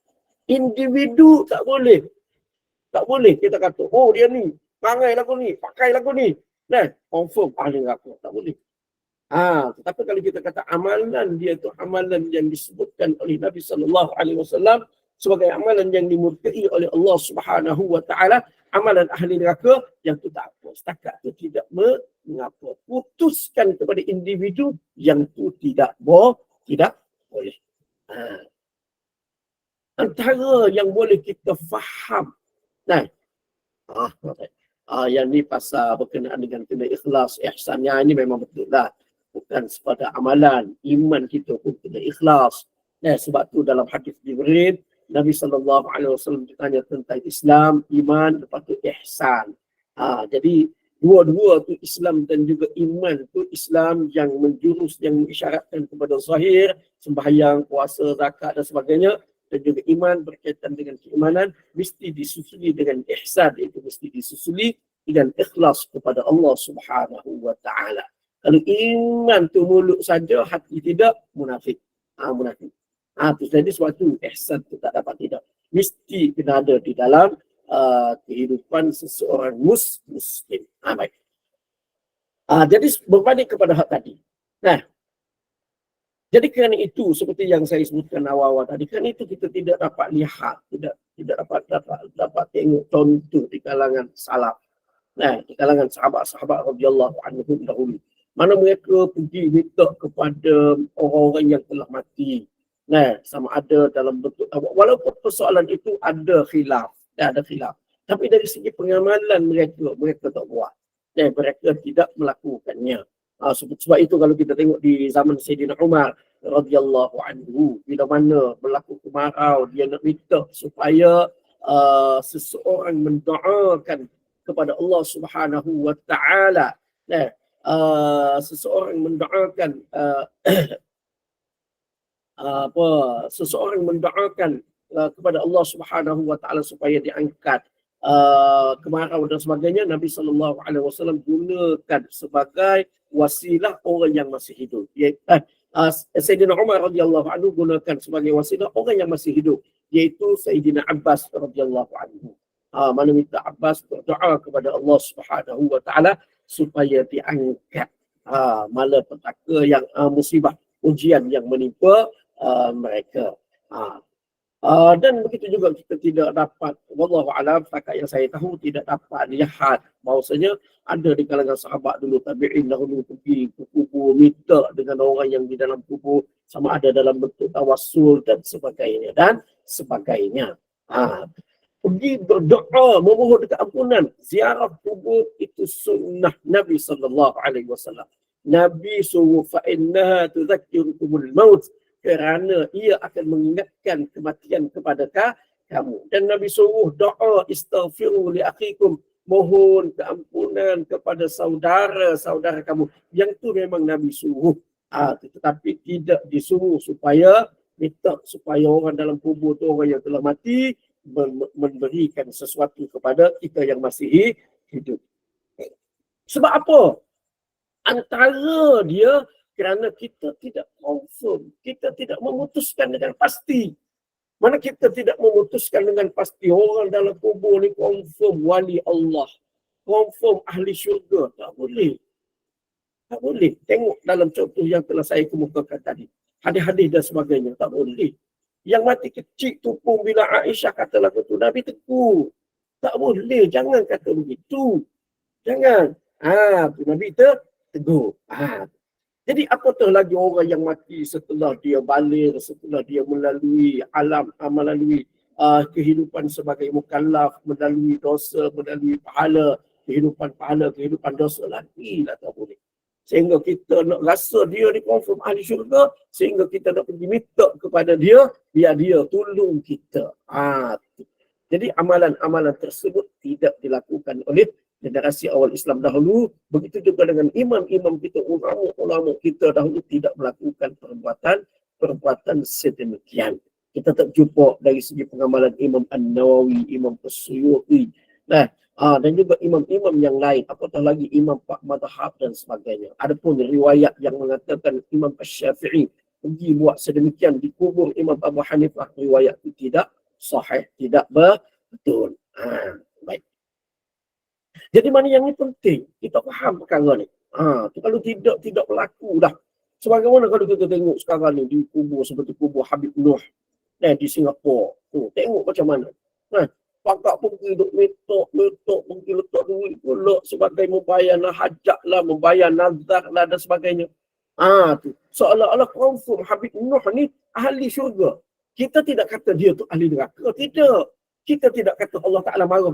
Individu tak boleh. Tak boleh kita kata, dia ni, perangai lagu ni, pakai lagu ni. Confirm ahli neraka. Tak boleh. Tetapi kalau kita kata amalan dia tu amalan yang disebutkan oleh Nabi SAW sebagai amalan yang dimurkai oleh Allah Subhanahu wa Ta'ala, amalan ahli neraka, yang tu tak apa. Setakat tu tidak mengapa. Putuskan kepada individu yang tu tidak boleh. Antara yang boleh kita faham. Yang ni pasal berkenaan dengan kena ikhlas, ihsannya ini memang betul lah. Bukan sepada amalan, iman kita pun kena ikhlas. Sebab tu dalam hadis Jibril, Nabi SAW ditanya tentang Islam, iman, lepas tu ihsan. Jadi dua-dua tu Islam dan juga iman tu Islam yang menjurus, yang mengisyaratkan kepada zahir, sembahyang, puasa, zakat dan sebagainya. Dan juga iman berkaitan dengan keimanan mesti disusuli dengan ihsan, iaitu mesti disusuli dengan ikhlas kepada Allah Subhanahu wa Ta'ala. Kalau iman tu mulut saja, hati tidak, munafik. Munafik. Jadi suatu ihsan tu tak dapat tidak. Mesti kena ada di dalam kehidupan seseorang muslim. Baik. Jadi berbanding kepada hak tadi. Jadi kerana itu, seperti yang saya sebutkan awal-awal tadi, kerana itu kita tidak dapat lihat, tidak dapat tengok contoh di kalangan salaf. Di kalangan sahabat-sahabat radhiyallahu anhum dahulu. Mana mereka pergi minta kepada orang-orang yang telah mati. Sama ada dalam bentuk, walaupun persoalan itu ada khilaf. Tapi dari segi pengamalan mereka tak buat. Mereka tidak melakukannya. Sebab itu kalau kita tengok di zaman Sayyidina Umar radhiyallahu anhu, bila mana berlaku kemarau, dia nak minta supaya seseorang mendoakan kepada Allah Subhanahu wa Ta'ala seseorang mendoakan seseorang mendoakan kepada Allah Subhanahu wa taala supaya diangkat kemarau dan sebagainya, Nabi sallallahu alaihi wasallam gunakan sebagai wasilah orang yang masih hidup. Sayyidina Umar radhiyallahu anhu gunakan sebagai wasilah orang yang masih hidup, iaitu Sayyidina Abbas radhiyallahu anhu. Mana minta Abbas berdoa kepada Allah Subhanahu wa taala supaya diangkat malapetaka yang musibah, ujian yang menimpa mereka. Dan begitu juga kita tidak dapat, wallahu alam, setakat yang saya tahu tidak dapat lihat bahawasanya ada di kalangan sahabat dulu, tabi'in dahulu pergi ke kubur minta dengan orang yang di dalam kubur, sama ada dalam bentuk tawassul dan sebagainya. Pergi berdoa, memohon keampunan, ziarah kubur itu sunnah Nabi sallallahu alaihi wasallam. Nabi suruh fa innaha tudzakirukumul maut, kerana ia akan mengingatkan kematian kepada kamu. Dan Nabi suruh doa istaghfiru li akhikum, mohon keampunan kepada saudara-saudara kamu. Yang tu memang Nabi suruh. Tetapi tidak disuruh supaya minta supaya orang dalam kubur tu, orang yang telah mati, memberikan sesuatu kepada kita yang masih hidup. Sebab apa? Antara dia kerana kita tidak confirm, kita tidak memutuskan dengan pasti. Mana kita tidak memutuskan dengan pasti orang dalam kubur ni confirm wali Allah, confirm ahli syurga. Tak boleh. Tak boleh. Tengok dalam contoh yang telah saya kemukakan tadi. Hadis-hadis dan sebagainya. Tak boleh. Yang mati kecil tu pun bila Aisyah kata lagu tu, Nabi tegur. Tak boleh. Jangan kata begitu. Jangan. Nabi tegur. Jadi apatah lagi orang yang mati setelah dia balik, setelah dia melalui melalui kehidupan sebagai mukallaf, melalui dosa, melalui pahala, kehidupan dosa lagi lah tak boleh. Sehingga kita nak rasa dia ni confirm ahli syurga, sehingga kita nak pergi minta kepada dia, biar dia tolong kita. Jadi amalan-amalan tersebut tidak dilakukan oleh generasi awal Islam dahulu. Begitu juga dengan imam-imam kita, ulama-ulama kita dahulu tidak melakukan perbuatan sedemikian. Kita tak jumpa dari segi pengamalan Imam An-Nawawi, Imam As-Suyuti, dan juga imam-imam yang lain, apatah lagi imam Pak Madhab dan sebagainya. Adapun riwayat yang mengatakan Imam Asy-Syafi'i pergi buat sedemikian di kubur Imam Abu Hanifah, riwayat itu tidak sahih, tidak betul. Baik. Jadi mana yang ini penting, kita faham perkara ni. Kalau tidak berlaku dah. Sebagaimana kalau kita tengok sekarang ni di kubur seperti kubur Habib Noh di Singapura. Tengok macam mana. Pakak pun pergi duk letak, pergi letak duit pula sebagai membayar hajat lah, membayar nazar lah dan sebagainya. Seolah-olah confirm Habib Noh ni ahli syurga. Kita tidak kata dia tu ahli neraka. Tidak. Kita tidak kata Allah Ta'ala marah.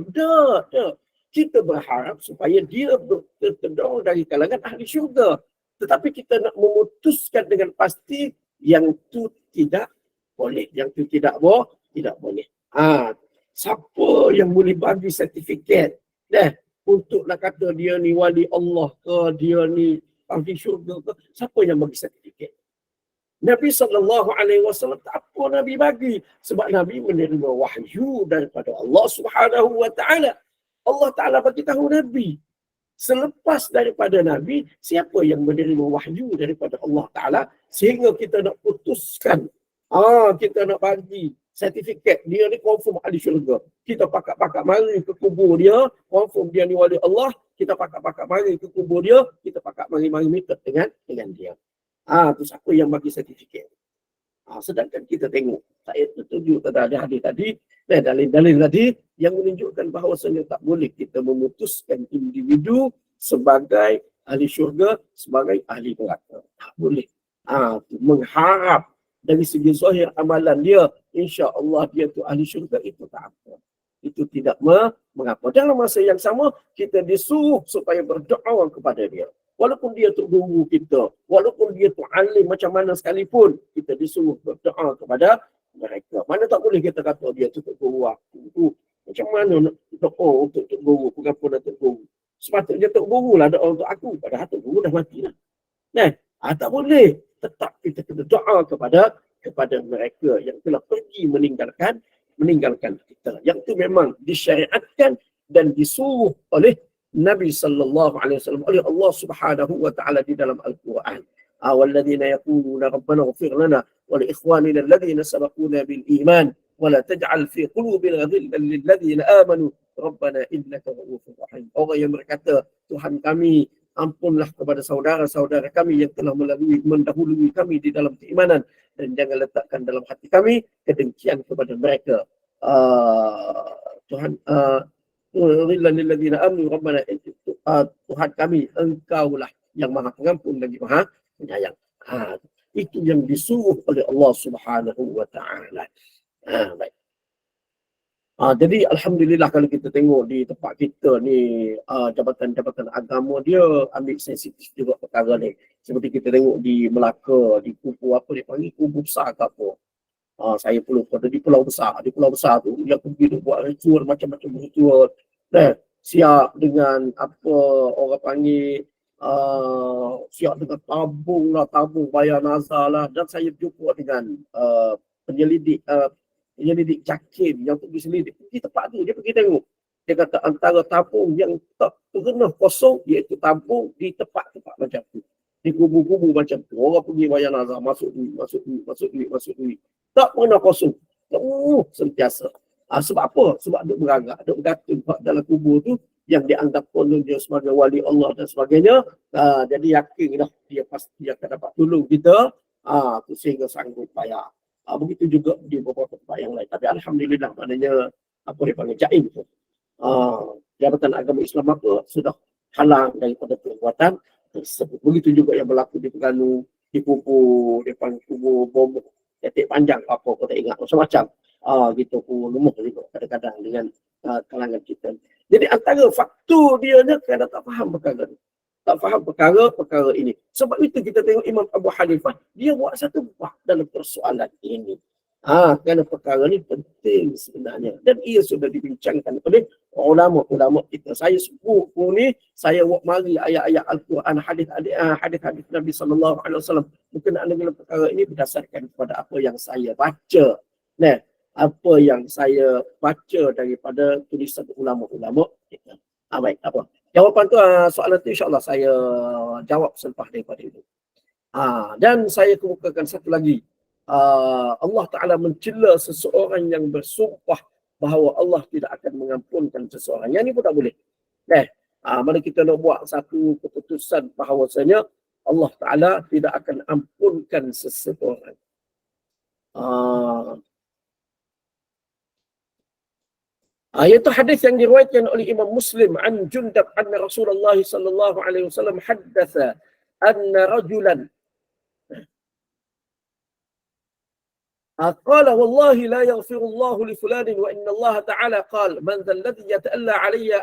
Tak. Kita berharap supaya dia tertendang dari kalangan ahli syurga. Tetapi kita nak memutuskan dengan pasti yang tu tidak boleh. Yang tu tidak boleh. Siapa yang boleh bagi sertifikat untuk nak kata dia ni wali Allah ke, dia ni ahli syurga ke, siapa yang bagi sertifikat? Nabi SAW tak apa Nabi bagi. Sebab Nabi menerima wahyu daripada Allah Subhanahu wa ta'ala. Allah Ta'ala bagi tahu Nabi. Selepas daripada Nabi, siapa yang menerima wahyu daripada Allah Ta'ala sehingga kita nak putuskan, kita nak bagi sertifikat dia ni confirm ahli syurga. Kita pakak-pakak mari ke kubur dia, confirm dia ni wali Allah, kita pakak-pakak mari ke kubur dia, kita pakak mari-mari minta dengan dia. Tu siapa yang bagi sertifikat? Sedangkan kita tengok, saya tunjuk ada hadis tadi, dalil-dalil tadi yang menunjukkan bahawasanya tak boleh kita memutuskan individu sebagai ahli syurga, sebagai ahli neraka. Tak boleh. Mengharap dari segi zahir amalan dia, insya-Allah dia tu ahli syurga, itu tak apa. Itu tidak mengapa. Dalam masa yang sama, kita disuruh supaya berdoa kepada dia. Walaupun dia tu guru kita, walaupun dia tu alim macam mana sekalipun, kita disuruh berdoa kepada mereka. Mana tak boleh kita kata dia tu guru aku. Macam mana nak doa untuk guru, kenapa nak guru? sepatutnya Tok Guru lah doa untuk aku. Padahal Tok Guru dah mati lah. Tak boleh. Tetap kita kena doa kepada mereka yang telah pergi meninggalkan kita. Yang itu memang disyariatkan dan disuruh oleh Nabi sallallahu alaihi wasallam, oleh Allah Subhanahu wa taala di dalam Al-Quran. Walladzina yaquluna rabbana ighfir lana wa li ikhwanina alladhina sabaquna bil iman wa la taj'al fi qulubina ghillan lil ladzina amanu rabbana innaka ra'ufur rahim. Orang yang berkata, Tuhan kami, ampunlah kepada saudara-saudara kami yang telah mendahului kami di dalam keimanan, dan jangan letakkan dalam hati kami kedengkian kepada mereka. Tuhan Tuhan kami, engkaulah yang maha pengampun lagi maha penyayang. Itu yang disuruh oleh Allah Subhanahu wa taala. Baik. Jadi alhamdulillah kalau kita tengok di tempat kita ni, jabatan-jabatan agama dia ambil sensitif juga perkara ni. Seperti kita tengok di Melaka, di kubu apa dia panggil, kubu besar ke apa. Saya perlu pada di Pulau Besar. Di Pulau Besar tu dia pergi buat ritual, macam-macam ritual. Siap dengan apa orang panggil, siap dengan tabung bayar nazar lah. Dan saya berjumpa dengan penyelidik Jakim yang pergi selidik di tempat tu. Dia pergi tengok. Dia kata antara tabung yang tak pernah kosong iaitu tabung di tempat-tempat macam tu. Di kubu-kubu macam tu. Orang pergi bayar nazar, masuk duit. Tak pernah kosong. Sentiasa. Sebab apa? Sebab duk beragak, duk bergantung dalam kubur tu yang dianggap konon dia sebagai wali Allah dan sebagainya. Jadi yakin dah dia pasti akan dapat tolong kita. Sehingga sanggup bayar. Begitu juga di beberapa tempat yang lain. Tapi alhamdulillah, maknanya apa dia panggil Jaim tu. Jabatan Agama Islam apa sudah halang daripada perbuatan tersebut. Begitu juga yang berlaku di Terengganu, di Kubu, di Kubu bom titik panjang apa kau tak ingat, macam-macam. Gitu pun lumah juga kadang-kadang dengan kalangan kita. Jadi antara faktor dia ni kerana tak faham perkara ni. Tak faham perkara ini. Sebab itu kita tengok Imam Abu Hanifah, dia buat satu bab dalam persoalan ini. Kerana perkara ni penting sebenarnya. Dan ia sudah dibincangkan oleh ulama-ulama kita. Saya sebut pun ni, saya buat mari ayat-ayat Al-Quran, hadis-hadis Nabi SAW berkenaan dengan perkara ini berdasarkan kepada apa yang saya baca. Apa yang saya baca daripada tulisan ulama-ulama kita. Baik, apa? Jawapan tu, soalan tu insyaAllah saya jawab selepas daripada itu. Dan saya kemukakan satu lagi. Allah Ta'ala mencela seseorang yang bersumpah bahawa Allah tidak akan mengampunkan seseorang. Yang ni pun tak boleh. Mari kita nak buat satu keputusan bahawasanya Allah Ta'ala tidak akan ampunkan seseorang. Iaitu hadis yang diriwayatkan oleh Imam Muslim an Jundab anna Rasulullah sallallahu alaihi wasallam haddatha anna rajulan قال والله لا يغفر الله لفلان وإن الله تعالى قال من ذا الذي يتألى علي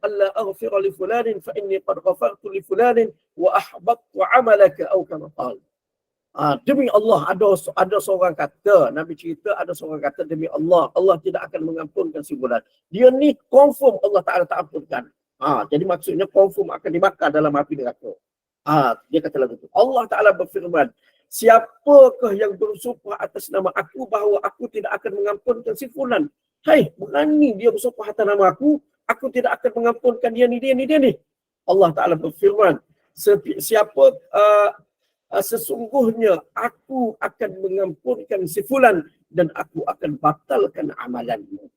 ألا أغفر لفلان فإني قد غفرت لفلان وأحبطت عملك أو كما قال. Demi Allah, ada seorang kata, Nabi cerita ada seorang kata, demi Allah, Allah tidak akan mengampunkan si fulan. Dia ni confirm Allah Ta'ala tak ampunkan. Jadi maksudnya confirm akan dibakar dalam api neraka. Dia kata lagu tu. Allah Ta'ala berfirman, siapakah yang bersumpah atas nama aku bahawa aku tidak akan mengampunkan si fulan? Berani dia bersumpah atas nama aku tidak akan mengampunkan dia ni. Allah Ta'ala berfirman, siapa sesungguhnya aku akan mengampunkan si fulan dan aku akan batalkan amalanmu.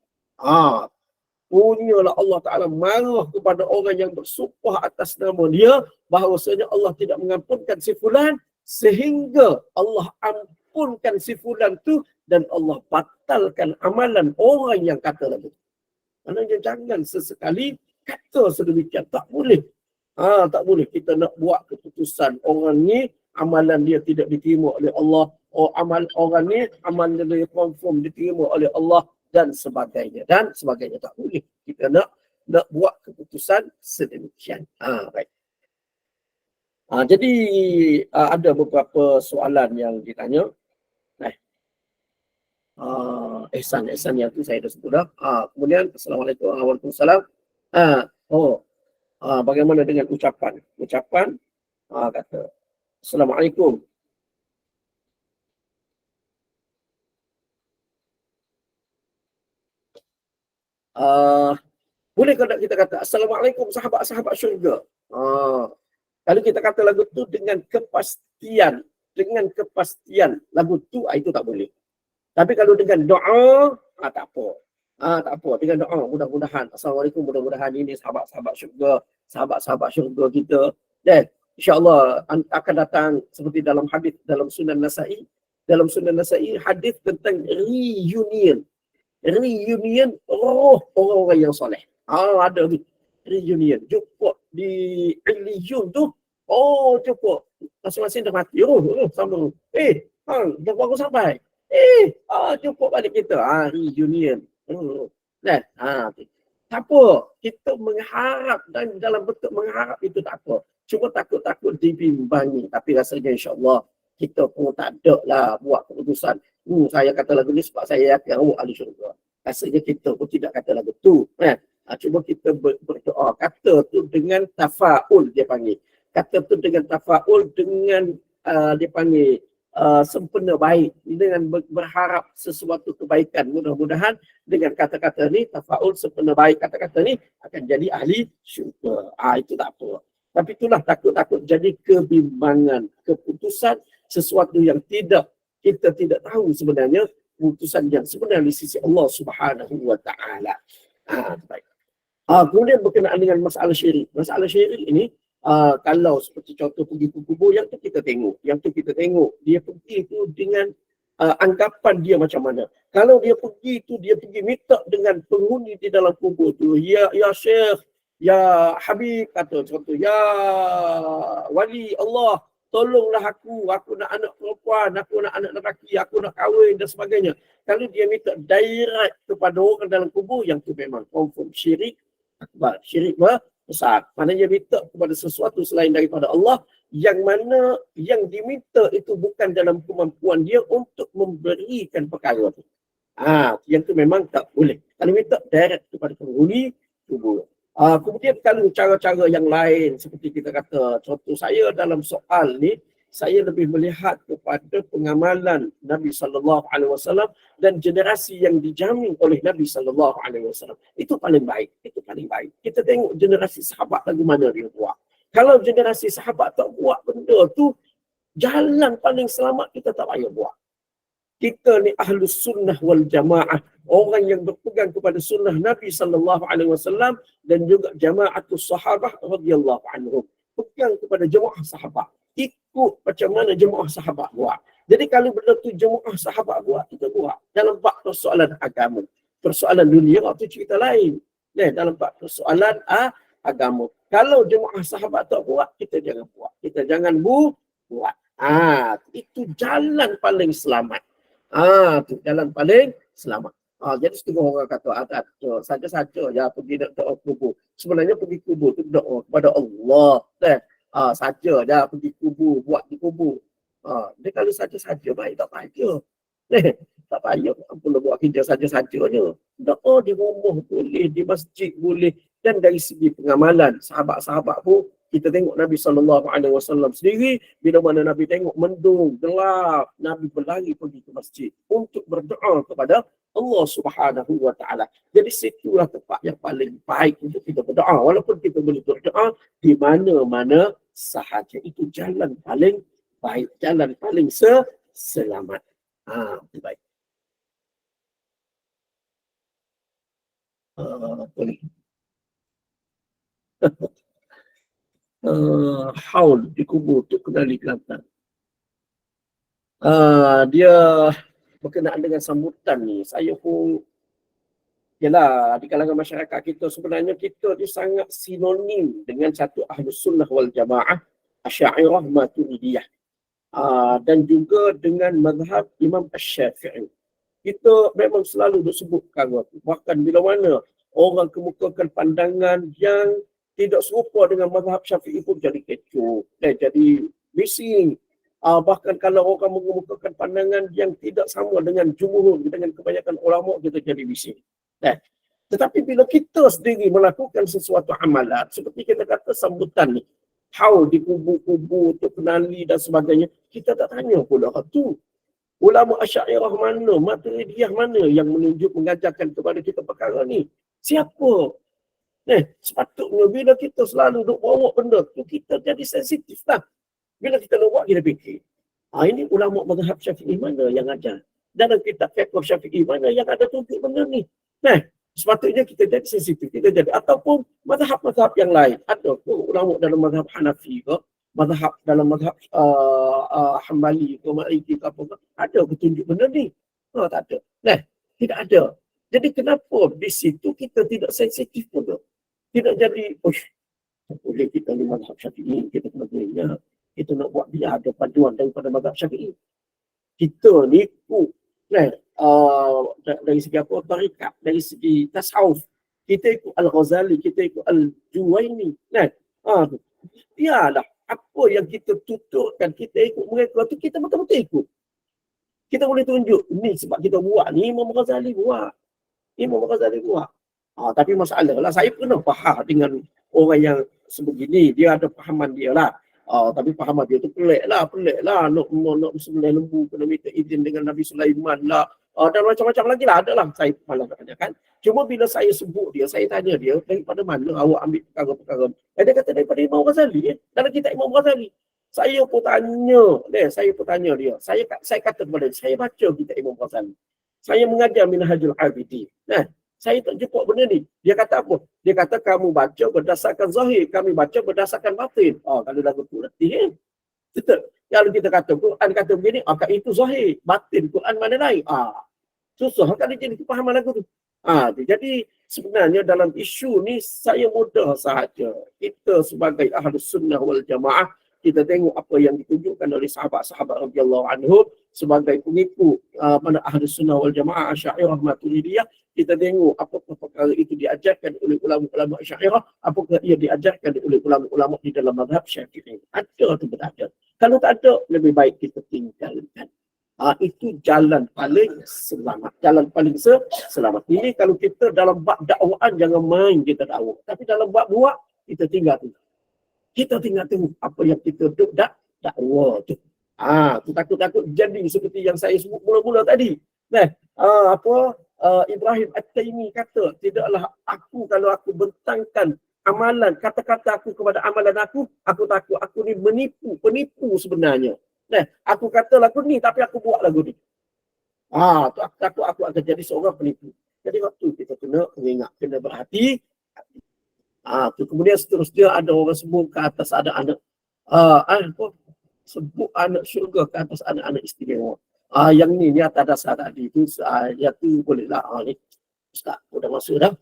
Punyalah Allah Ta'ala marah kepada orang yang bersumpah atas nama dia bahawasanya Allah tidak mengampunkan si fulan, sehingga Allah ampunkan si fulan tu dan Allah batalkan amalan orang yang kata lagi. Maknanya jangan sesekali kata sedemikian. Tak boleh. Tak boleh kita nak buat keputusan orang ni amalan dia tidak diterima oleh Allah. Orang ni amalan dia confirm diterima oleh Allah dan sebagainya. Tak boleh kita nak buat keputusan sedemikian. Baik. Jadi ada beberapa soalan yang ditanya. Ihsan yang tu saya dah sebut dah. Kemudian Assalamualaikum warahmatullahi wabarakatuh. Bagaimana dengan ucapan? Ucapan kata Assalamualaikum. Boleh ke tak kita kata Assalamualaikum sahabat-sahabat syurga? Kalau kita kata lagu tu dengan kepastian lagu tu itu tak boleh. Tapi kalau dengan doa, tak apa. Tak apa. Dengan doa, mudah-mudahan. Assalamualaikum, mudah-mudahan ini sahabat-sahabat syurga kita. Dan insyaAllah akan datang seperti dalam hadis dalam Sunan Nasa'i. Dalam Sunan Nasa'i, hadis tentang reunion roh orang-orang yang soleh. Ada tu. Reunion. Jumpa di Iliyun tu. Jumpa. Masing-masing dah mati. Sambung. Dah baru sampai. Jumpa balik kita. Reunion. Kan? Tak apa. Kita mengharap dan dalam bentuk mengharap itu tak apa. Cuma takut-takut dibimbangi. Tapi rasanya insyaAllah kita pun tak ada lah buat keputusan. Saya kata lagu ni sebab saya yakin awak ahli syurga. Rasanya kita pun tidak kata lagu tu. Cuma kita berdoa. Kata tu dengan tafa'ul dia panggil. Kata tu dengan tafa'ul dengan dia panggil sempena baik. Dengan berharap sesuatu kebaikan. Mudah-mudahan dengan kata-kata ni tafa'ul sempena baik. Kata-kata ni akan jadi ahli syurga. Itu tak apa. Tapi itulah takut-takut jadi kebimbangan. Keputusan sesuatu yang kita tidak tahu sebenarnya keputusan yang sebenarnya di sisi Allah Subhanahu wa taala. Baik. Kemudian berkenaan dengan masalah syirik. Masalah syirik ini kalau seperti contoh pergi ke kubur yang tu kita tengok. Dia pergi tu dengan anggapan dia macam mana. Kalau dia pergi minta dengan penghuni di dalam kubur tu, ya Syekh, ya Habib kata contoh, ya wali Allah, tolonglah aku nak anak perempuan, aku nak anak lelaki, aku nak kahwin dan sebagainya. Kalau dia minta direct kepada orang dalam kubur, yang tu memang confirm syirik akbar, syirik besar. Maknanya minta kepada sesuatu selain daripada Allah, yang mana yang diminta itu bukan dalam kemampuan dia untuk memberikan perkara itu. Yang tu memang tak boleh. Kalau minta direct kepada penghuni kubur. Kemudian kalau cara-cara yang lain seperti kita kata, contoh saya dalam soal ni, saya lebih melihat kepada pengamalan Nabi SAW dan generasi yang dijamin oleh Nabi SAW. Itu paling baik. Kita tengok generasi sahabat lagu mana dia buat. Kalau generasi sahabat tak buat benda tu, jalan paling selamat kita tak payah buat. Kita ni ahlus sunnah wal jamaah, orang yang berpegang kepada sunnah Nabi SAW dan juga jamaatus sahabah radhiyallahu anhum. Pegang kepada jemaah sahabat. Ikut macam mana jemaah sahabat buat. Jadi kalau benda tu jemaah sahabat buat, kita buat. Dalam bab persoalan agama. Persoalan dunia itu cerita lain. Dalam bab persoalan agama. Kalau jemaah sahabat tak buat, kita jangan buat. Kita jangan buat. Itu jalan paling selamat. Tu jalan paling selamat. Jadi setengah orang kata saja-saja ya pergi doa kubur. Sebenarnya pergi kubur tu doa kepada Allah. Saja dah pergi kubur, buat di kubur. Dia kalau saja-saja baik tak payah. Tak payah pula buat kerja saja-sajanya. Doa di rumah boleh, di masjid boleh. Dan dari segi pengamalan sahabat-sahabat pun, kita tengok Nabi SAW sendiri, bila mana Nabi tengok mendung, gelap, Nabi berlari pergi ke masjid untuk berdoa kepada Allah Subhanahu wa taala. Jadi situlah tempat yang paling baik untuk kita berdoa. Walaupun kita boleh berdoa di mana-mana sahaja. Itu jalan paling baik, jalan paling selamat. Baik. Boleh. Haul di kubur tu kenali Kelantan. Dia berkenaan dengan sambutan ni. Saya pun yalah, di kalangan masyarakat kita sebenarnya kita ni sangat sinonim dengan satu ahlus sunnah wal jamaah, Asy'ariyah Maturidiyah. Dan juga dengan mazhab Imam Asy-Syafi'i. Kita memang selalu disebutkan bahkan bila mana orang kemukakan pandangan yang tidak serupa dengan mazhab Syafi'i pun jadi kecoh, jadi bising. Bahkan kalau orang mengemukakan pandangan yang tidak sama dengan jumhur, dengan kebanyakan ulama, kita jadi bising. Tetapi bila kita sendiri melakukan sesuatu amalan, seperti kita kata sambutan ni, haul di kubu-kubu untuk kenali dan sebagainya, kita tak tanya pula tu. Ulama Asy'ariyah mana, Maturidiyah mana yang menunjuk mengajarkan kepada kita perkara ni? Siapa? Sepatutnya bila kita selalu duk bawa benda tu, kita jadi sensitif lah. Bila kita nak buat, kita fikir. Ini ulama mazhab Syafi'i mana yang ajar? Dalam kitab fiqh Syafi'i mana yang ada tunjuk benda ni? Sepatutnya kita jadi sensitif. Kita jadi. Ataupun mazhab-mazhab yang lain. Ada pun ulama dalam mazhab Hanafi ke, mazhab dalam mazhab Hambali ke, Maliki ke apa ke, ada petunjuk benda ni? Tak ada. Tidak ada. Jadi kenapa di situ kita tidak sensitif pun? Tidak jadi, boleh kita di mazhab Syafi'i, kita kena berinya. Kita nak buat dia ada paduan daripada mazhab Syafi'i. Kita ni ikut dari segi apa? Tarikat, dari segi tasawuf. Kita ikut Al-Ghazali, kita ikut Al-Juwaini. Biarlah apa yang kita tuturkan, kita ikut mereka tu, kita betul-betul ikut. Kita boleh tunjuk, ni sebab kita buat, ni Imam Ghazali buat. Tapi masalah lah, saya pernah faham dengan orang yang sebegini, dia ada pahaman dia lah. Tapi pahaman dia tu pelik lah. Nak sembelih lembu, kena minta izin dengan Nabi Sulaiman lah. Dan macam-macam lagi lah. Adalah saya malah tanyakan. Cuma bila saya sebut dia, saya tanya dia, daripada mana awak ambil perkara-perkara? Dia kata daripada Imam Ghazali. Dalam kitab Imam Ghazali. Saya pun tanya dia. Saya kata kepada dia, saya baca kitab Imam Ghazali. Saya mengajar Minhajul Abidin. Saya tak jumpa benda ni. Dia kata apa? Dia kata kamu baca berdasarkan zahir, kami baca berdasarkan batin. Kalau lagu tu letih betul. Kalau kita kata Quran kata begini, itu zahir, batin Quran mana lain. Susah kalau jadi kepahaman lagu tu. Jadi sebenarnya dalam isu ni saya mudah sahaja. Kita sebagai Ahlus Sunnah wal Jamaah, kita tengok apa yang ditunjukkan oleh sahabat-sahabat radhiyallahu anhum sebagai pengikut pada Ahlus Sunnah wal Jamaah Asy'ariyah Maturidiyah. Kita tengok apakah perkara itu diajarkan oleh ulama-ulama Asy'ariyah, apakah ia diajarkan oleh ulama-ulama di dalam mazhab Syafi'i. Ada atau tak ada? Kalau tak ada, lebih baik kita tinggalkan. Itu jalan paling selamat. Jalan paling selamat. Ini kalau kita dalam bab dakwaan, jangan main kita dakwah. Tapi dalam bab buat, kita tinggal tu. Kita tinggal tengok apa yang kita duk dakwah tu. Tu takut-takut jadi seperti yang saya sebut mula-mula tadi. Ibrahim At-Taimi kata, tidaklah aku kalau aku bentangkan amalan, kata-kata aku kepada amalan aku takut aku ni penipu sebenarnya. Aku kata lagu ni tapi aku buat lagu ni. Tu aku takut aku akan jadi seorang penipu. Jadi waktu kita kena ingat, kena berhati. Kemudian seterusnya ada orang sebut ke atas ada anak sebut anak syurga ke atas anak-anak istimewa. Yang ni atas dasar tadi tu yang tu boleh lah. Ni Ustaz pun dah masuk dah.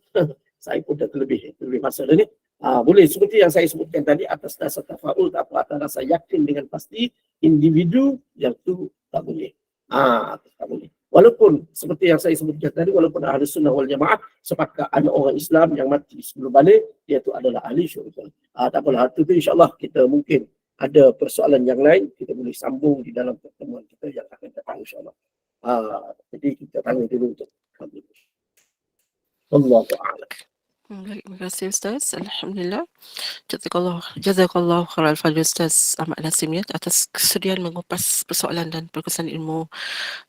Saya pun dah lebih masa dah ni. Boleh seperti yang saya sebutkan tadi, atas dasar tafaul, tak apa, atas dasar yakin dengan pasti, individu yang tu tak boleh. Tak boleh. Walaupun seperti yang saya sebutkan tadi, walaupun Ahlus Sunnah wal Jamaah sepakat ada orang Islam yang mati sebelum balik, dia tu adalah ahli syurga. Tak apalah, itu insya-Allah kita mungkin ada persoalan yang lain, kita boleh sambung di dalam pertemuan kita yang akan datang insya-Allah. Jadi kita tanya dulu untuk kami. Wallahu a'lam. Terima kasih Ustaz. Alhamdulillah. Jazakallah khairal fadil Ustaz Ahmad Nasim ya, atas kesediaan mengupas persoalan dan perkongsian ilmu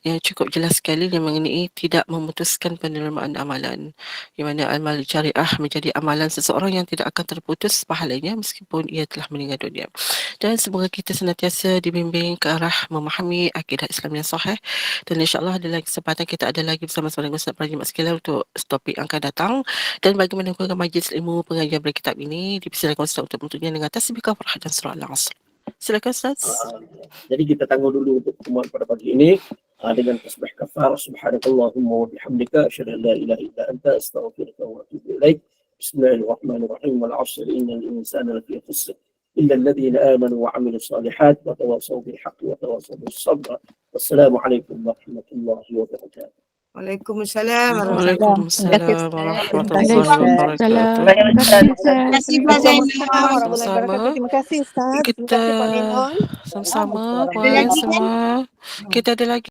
yang cukup jelas sekali yang mengenai tidak memutuskan penerimaan amalan, di mana amal syariah menjadi amalan seseorang yang tidak akan terputus pahalanya meskipun ia telah meninggal dunia. Dan semoga kita senantiasa dibimbing ke arah memahami akidah Islam yang sahih, dan insya-Allah dalam kesempatan kita ada lagi bersama-sama dengan Ustaz Prajim Maskilah untuk topik yang akan datang. Dan bagi menengkukan majlis ilmu pengajian berkitab ini, dipersilakan Ustaz untuk bentuknya dengan tasbih kafarah dan surah Al-Asr. Silakan Ustaz. Jadi kita tangguh dulu untuk pertemuan pada pagi ini dengan tasbih kafarah. Subhanakallahumma wa bihamdika asyhadu an la ilaha illa anta astaghfiruka wa atubu ilaik. Bismillahirrahmanirrahim. Wal 'asri innal insana lafi khusr illa alladhina amanu wa 'amilus shalihat wa tawassaw bil haqqi wa tawassaw bis sabr. Wassalamualaikum warahmatullahi wabarakatuh. Waalaikumsalam. Waalaikumsalam warahmatullahi wabarakatuh. Terima kasih Ustaz. Terima kasih Ustaz. Kita sama-sama puan semua. Kita ada lagi